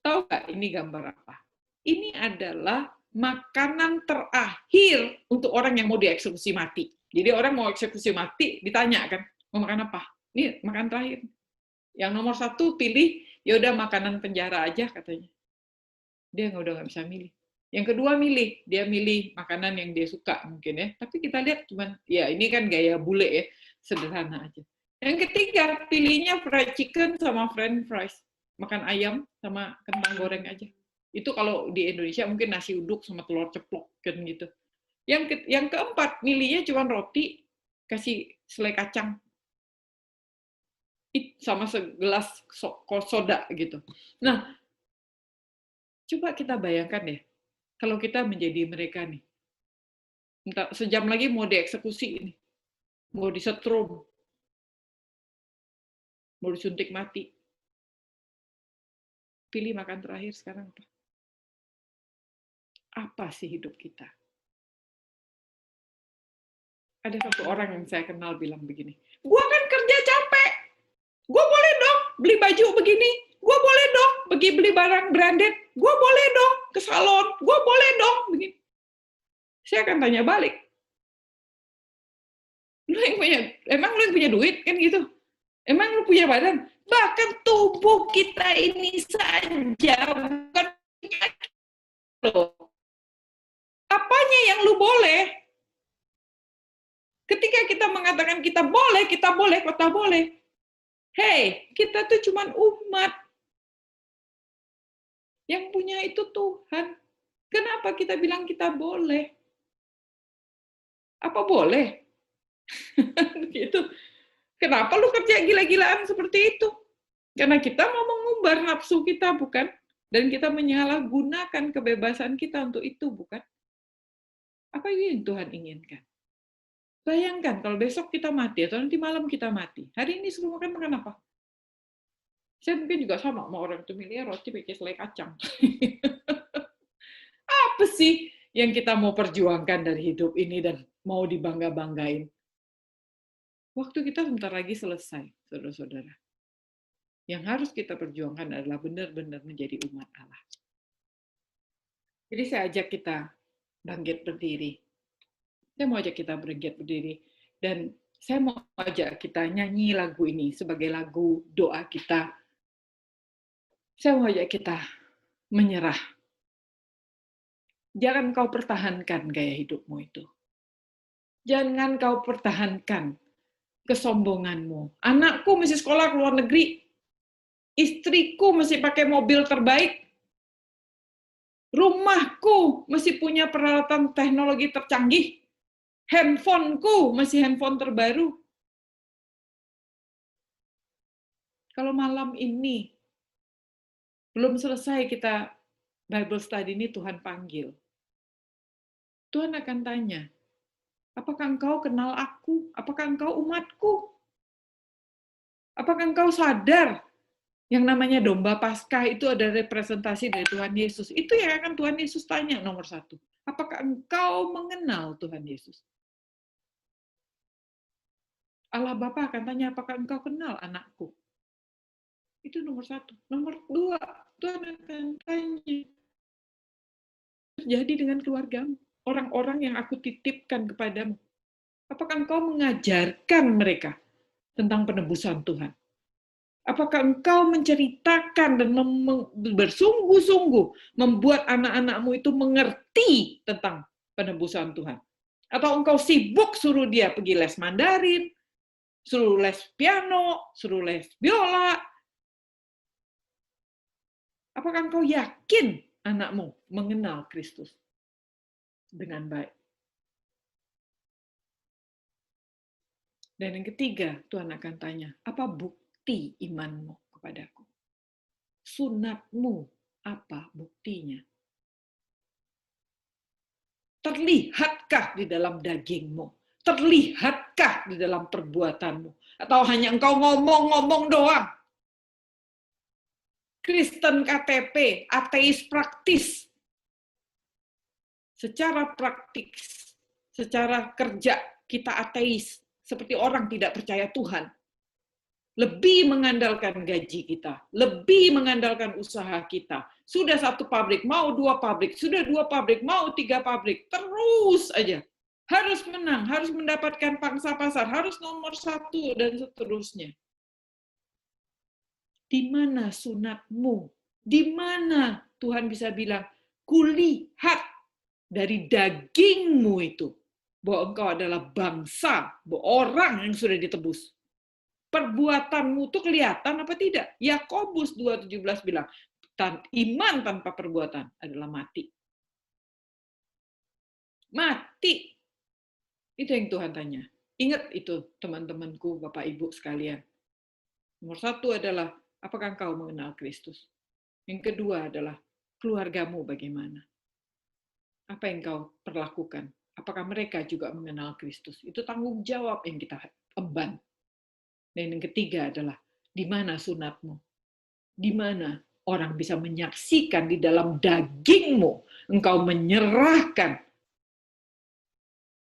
Tahu nggak ini gambar apa? Ini adalah makanan terakhir untuk orang yang mau dieksekusi mati. Jadi orang mau eksekusi mati ditanya kan, mau makan apa? Ini makan terakhir. Yang nomor 1 pilih, ya udah makanan penjara aja katanya. Dia udah nggak bisa milih. Yang kedua milih, dia milih makanan yang dia suka mungkin ya. Tapi kita lihat cuman, ya ini kan gaya bule ya, sederhana aja. Yang ketiga pilihnya fried chicken sama french fries, makan ayam sama kentang goreng aja. Itu kalau di Indonesia mungkin nasi uduk sama telur ceplok kan gitu. Yang keempat milihnya cuma roti, kasih selai kacang sama segelas soda gitu. Nah, coba kita bayangkan deh, kalau kita menjadi mereka nih, entah sejam lagi mau dieksekusi ini, mau disetrum, mau disuntik mati, pilih makan terakhir sekarang apa? Apa sih hidup kita? Ada satu orang yang saya kenal bilang begini, gua kan kerja capek, gua boleh dong beli baju begini, gua boleh dong pergi beli barang branded, gua boleh dong ke salon, gua boleh dong begini. Saya akan tanya balik, emang lu yang punya duit kan gitu? Emang lu punya badan? Bahkan tubuh kita ini saja bukan loh. Apanya yang lu boleh? Ketika kita mengatakan kita boleh, kota boleh. Hei, kita tuh cuman umat. Yang punya itu Tuhan. Kenapa kita bilang kita boleh? Apa boleh? Gitu. Kenapa lu kerja gila-gilaan seperti itu? Karena kita mau mengumbar nafsu kita, bukan? Dan kita menyalahgunakan kebebasan kita untuk itu, bukan? Apa yang Tuhan inginkan? Bayangkan kalau besok kita mati atau nanti malam kita mati. Hari ini suruh makan apa? Saya mungkin juga sama orang itu milih roti pakai selai kacang. Apa sih yang kita mau perjuangkan dari hidup ini dan mau dibangga-banggain? Waktu kita sebentar lagi selesai, saudara-saudara. Yang harus kita perjuangkan adalah benar-benar menjadi umat Allah. Jadi saya ajak kita bangkit berdiri. Saya mau ajak kita bangkit berdiri. Dan saya mau ajak kita nyanyi lagu ini sebagai lagu doa kita. Saya mau ajak kita menyerah. Jangan kau pertahankan gaya hidupmu itu. Jangan kau pertahankan kesombonganmu. Anakku masih sekolah ke luar negeri. Istriku masih pakai mobil terbaik. Rumahku masih punya peralatan teknologi tercanggih. Handphoneku masih handphone terbaru. Kalau malam ini belum selesai kita Bible study ini, Tuhan panggil. Tuhan akan tanya, apakah engkau kenal aku? Apakah engkau umatku? Apakah engkau sadar yang namanya domba Paskah itu ada representasi dari Tuhan Yesus? Itu yang akan Tuhan Yesus tanya nomor satu. Apakah engkau mengenal Tuhan Yesus? Allah Bapa akan tanya, apakah engkau kenal anakku? Itu nomor satu. Nomor dua, Tuhan akan tanya, terjadi dengan keluargamu, orang-orang yang aku titipkan kepadamu. Apakah engkau mengajarkan mereka tentang penebusan Tuhan? Apakah engkau menceritakan dan bersungguh-sungguh membuat anak-anakmu itu mengerti tentang penebusan Tuhan? Atau engkau sibuk suruh dia pergi les Mandarin, suruh les piano, suruh les biola? Apakah engkau yakin anakmu mengenal Kristus dengan baik? Dan yang ketiga, Tuhan akan tanya, apa bukti imanmu kepadaku? Sunatmu, apa buktinya? Terlihatkah di dalam dagingmu? Terlihatkah di dalam perbuatanmu? Atau hanya engkau ngomong-ngomong doang? Kristen KTP, ateis praktis. Secara praktis, secara kerja, kita ateis. Seperti orang tidak percaya Tuhan. Lebih mengandalkan gaji kita, lebih mengandalkan usaha kita. Sudah satu pabrik, mau dua pabrik, sudah dua pabrik, mau tiga pabrik, terus aja. Harus menang, harus mendapatkan pangsa pasar, harus nomor satu, dan seterusnya. Di mana sunatmu? Di mana Tuhan bisa bilang, kulihat dari dagingmu itu, bahwa engkau adalah bangsa, bahwa orang yang sudah ditebus. Perbuatanmu itu kelihatan apa tidak? Yakobus 2:17 bilang, iman tanpa perbuatan adalah mati. Mati. Itu yang Tuhan tanya. Ingat itu, teman-temanku, Bapak Ibu sekalian. Nomor satu adalah, apakah engkau mengenal Kristus? Yang kedua adalah, keluargamu bagaimana? Apa yang kau perlakukan? Apakah mereka juga mengenal Kristus? Itu tanggung jawab yang kita emban. Dan yang ketiga adalah, di mana sunatmu? Di mana orang bisa menyaksikan di dalam dagingmu, engkau menyerahkan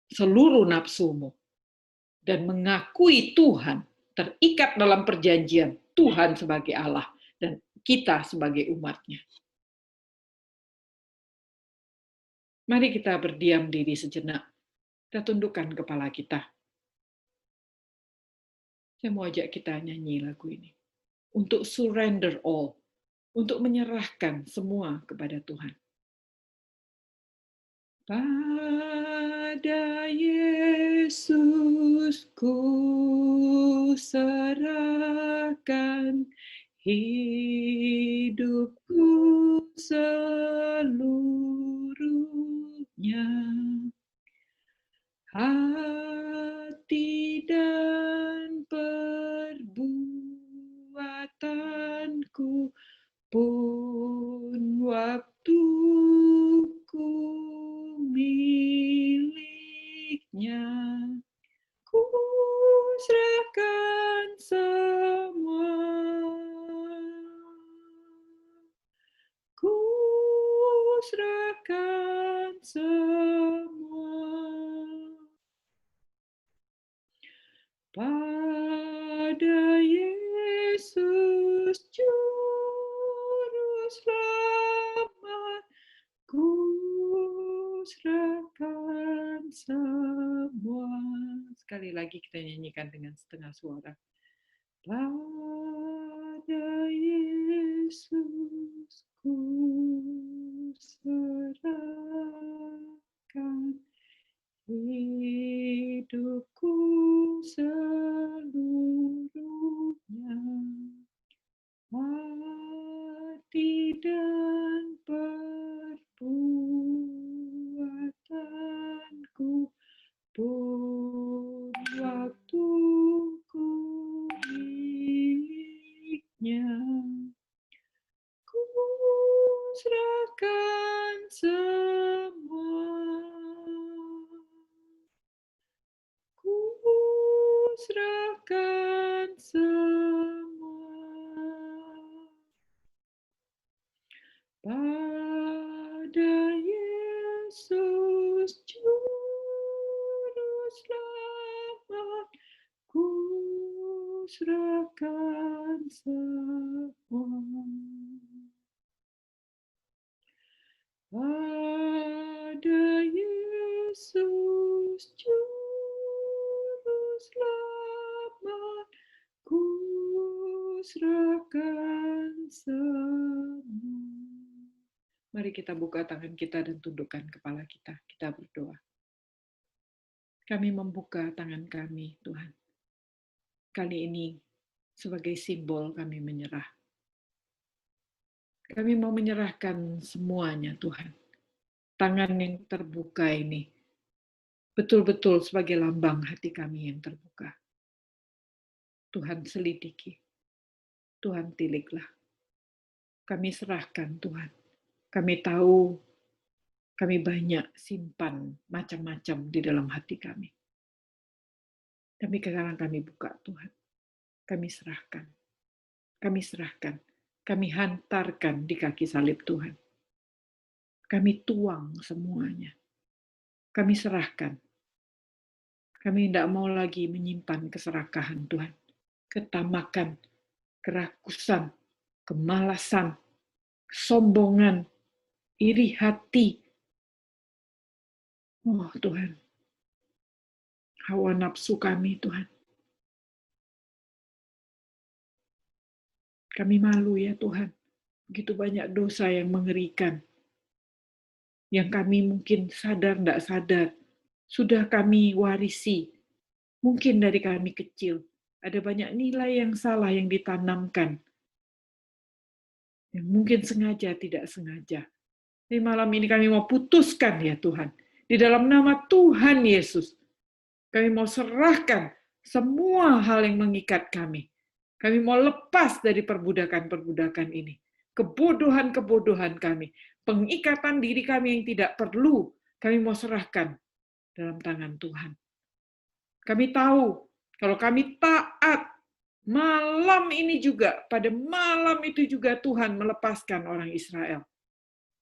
seluruh nafsumu dan mengakui Tuhan, terikat dalam perjanjian Tuhan sebagai Allah dan kita sebagai umatnya. Mari kita berdiam diri sejenak. Kita tundukkan kepala kita. Saya mau ajak kita nyanyi lagu ini. Untuk surrender all. Untuk menyerahkan semua kepada Tuhan. Pada Yesus ku serahkan hidupku seluruhnya. Hati dan perbuatanku pun waktuku ku serahkan semua, ku serahkan semua pada Yesus Juru Selamat. Ku serahkan semua. Sekali lagi kita nyanyikan dengan setengah suara. Pada Yesus ku serahkan hidupku seluruhnya. Hati dan perbuatanku pun waktuku miliknya. Ku serahkan semua, ku serahkan semua pada Yesus Juru Selamat. Ku serahkan semua pada Yesus Juru Selamat. Ku serahkan semua. Mari kita buka tangan kita dan tundukkan kepala kita. Kita berdoa. Kami membuka tangan kami, Tuhan. Kali ini sebagai simbol kami menyerah. Kami mau menyerahkan semuanya, Tuhan. Tangan yang terbuka ini betul-betul sebagai lambang hati kami yang terbuka. Tuhan selidiki. Tuhan tiliklah. Kami serahkan, Tuhan. Kami tahu kami banyak simpan macam-macam di dalam hati kami. Tapi sekarang kami buka, Tuhan. Kami serahkan. Kami serahkan. Kami hantarkan di kaki salib Tuhan. Kami tuang semuanya. Kami serahkan. Kami tidak mau lagi menyimpan keserakahan Tuhan. Ketamakan, kerakusan, kemalasan, kesombongan, iri hati. Oh Tuhan, hawa nafsu kami Tuhan. Kami malu ya Tuhan. Begitu banyak dosa yang mengerikan. Yang kami mungkin sadar tidak sadar. Sudah kami warisi. Mungkin dari kami kecil. Ada banyak nilai yang salah yang ditanamkan. Yang mungkin sengaja, tidak sengaja. Di malam ini kami mau putuskan ya Tuhan. Di dalam nama Tuhan Yesus. Kami mau serahkan semua hal yang mengikat kami. Kami mau lepas dari perbudakan-perbudakan ini. Kebodohan-kebodohan kami. Pengikatan diri kami yang tidak perlu. Kami mau serahkan dalam tangan Tuhan. Kami tahu kalau kami taat, malam ini juga, pada malam itu juga Tuhan melepaskan orang Israel.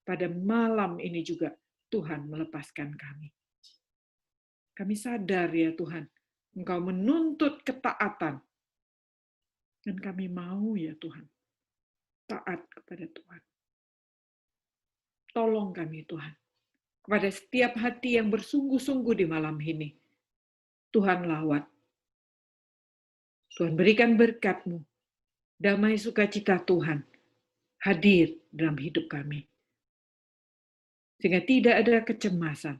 Pada malam ini juga Tuhan melepaskan kami. Kami sadar ya Tuhan, Engkau menuntut ketaatan. Dan kami mau ya Tuhan, taat kepada Tuhan. Tolong kami Tuhan, kepada setiap hati yang bersungguh-sungguh di malam ini. Tuhan lawat. Tuhan berikan berkat-Mu. Damai sukacita Tuhan hadir dalam hidup kami. Sehingga tidak ada kecemasan.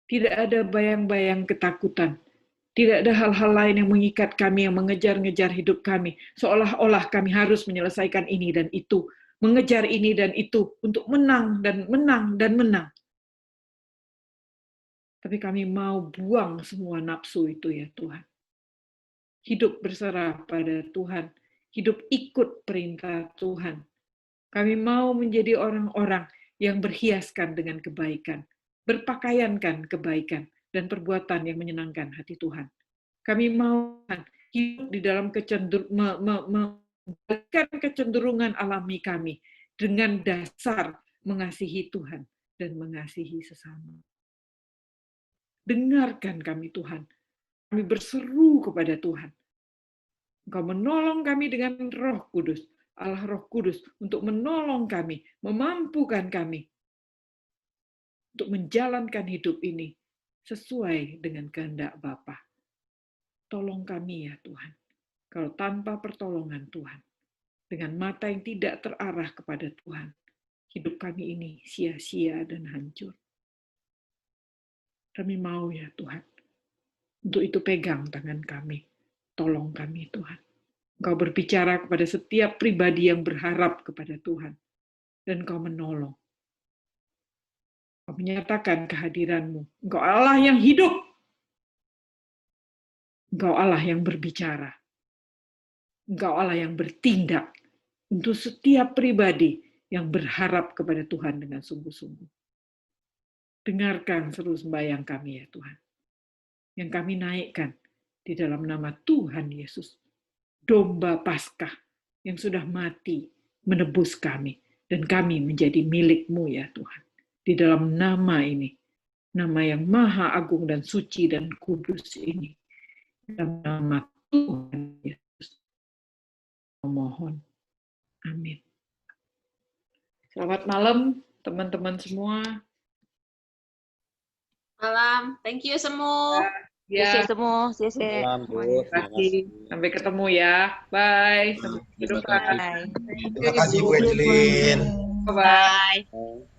Tidak ada bayang-bayang ketakutan. Tidak ada hal-hal lain yang mengikat kami, yang mengejar-ngejar hidup kami. Seolah-olah kami harus menyelesaikan ini dan itu. Mengejar ini dan itu. Untuk menang dan menang dan menang. Tapi kami mau buang semua nafsu itu ya Tuhan. Hidup berserah pada Tuhan. Hidup ikut perintah Tuhan. Kami mau menjadi orang-orang yang berhiaskan dengan kebaikan. Berpakaiankan kebaikan. dan perbuatan yang menyenangkan hati Tuhan. Kami mau hidup di dalam kecenderungan alami kami dengan dasar mengasihi Tuhan dan mengasihi sesama. Dengarkan kami Tuhan. Kami berseru kepada Tuhan. Engkau menolong kami dengan Roh Kudus, Allah Roh Kudus, untuk menolong kami, memampukan kami untuk menjalankan hidup ini sesuai dengan kehendak Bapa. Tolong kami ya Tuhan. Kalau tanpa pertolongan Tuhan, dengan mata yang tidak terarah kepada Tuhan, hidup kami ini sia-sia dan hancur. Kami mau ya Tuhan, untuk itu pegang tangan kami. Tolong kami Tuhan. Engkau berbicara kepada setiap pribadi yang berharap kepada Tuhan. Dan Engkau menolong. Engkau menyatakan kehadiran-Mu. Engkau Allah yang hidup. Engkau Allah yang berbicara. Engkau Allah yang bertindak untuk setiap pribadi yang berharap kepada Tuhan dengan sungguh-sungguh. Dengarkan seluruh sembahyang kami ya Tuhan. Yang kami naikkan di dalam nama Tuhan Yesus. Domba Paskah yang sudah mati menebus kami. Dan kami menjadi milik-Mu ya Tuhan. Di dalam nama ini, nama yang maha agung dan suci dan kudus ini. Dalam nama Tuhan Yesus. Mohon. Amin. Selamat malam teman-teman semua. Malam. Thank you semua. Ya, semua. Malam, Bu. terima kasih. Sampai ketemu ya. Bye. Sampai jumpa. Terima kasih Bu Evelyn. Bye. Bye.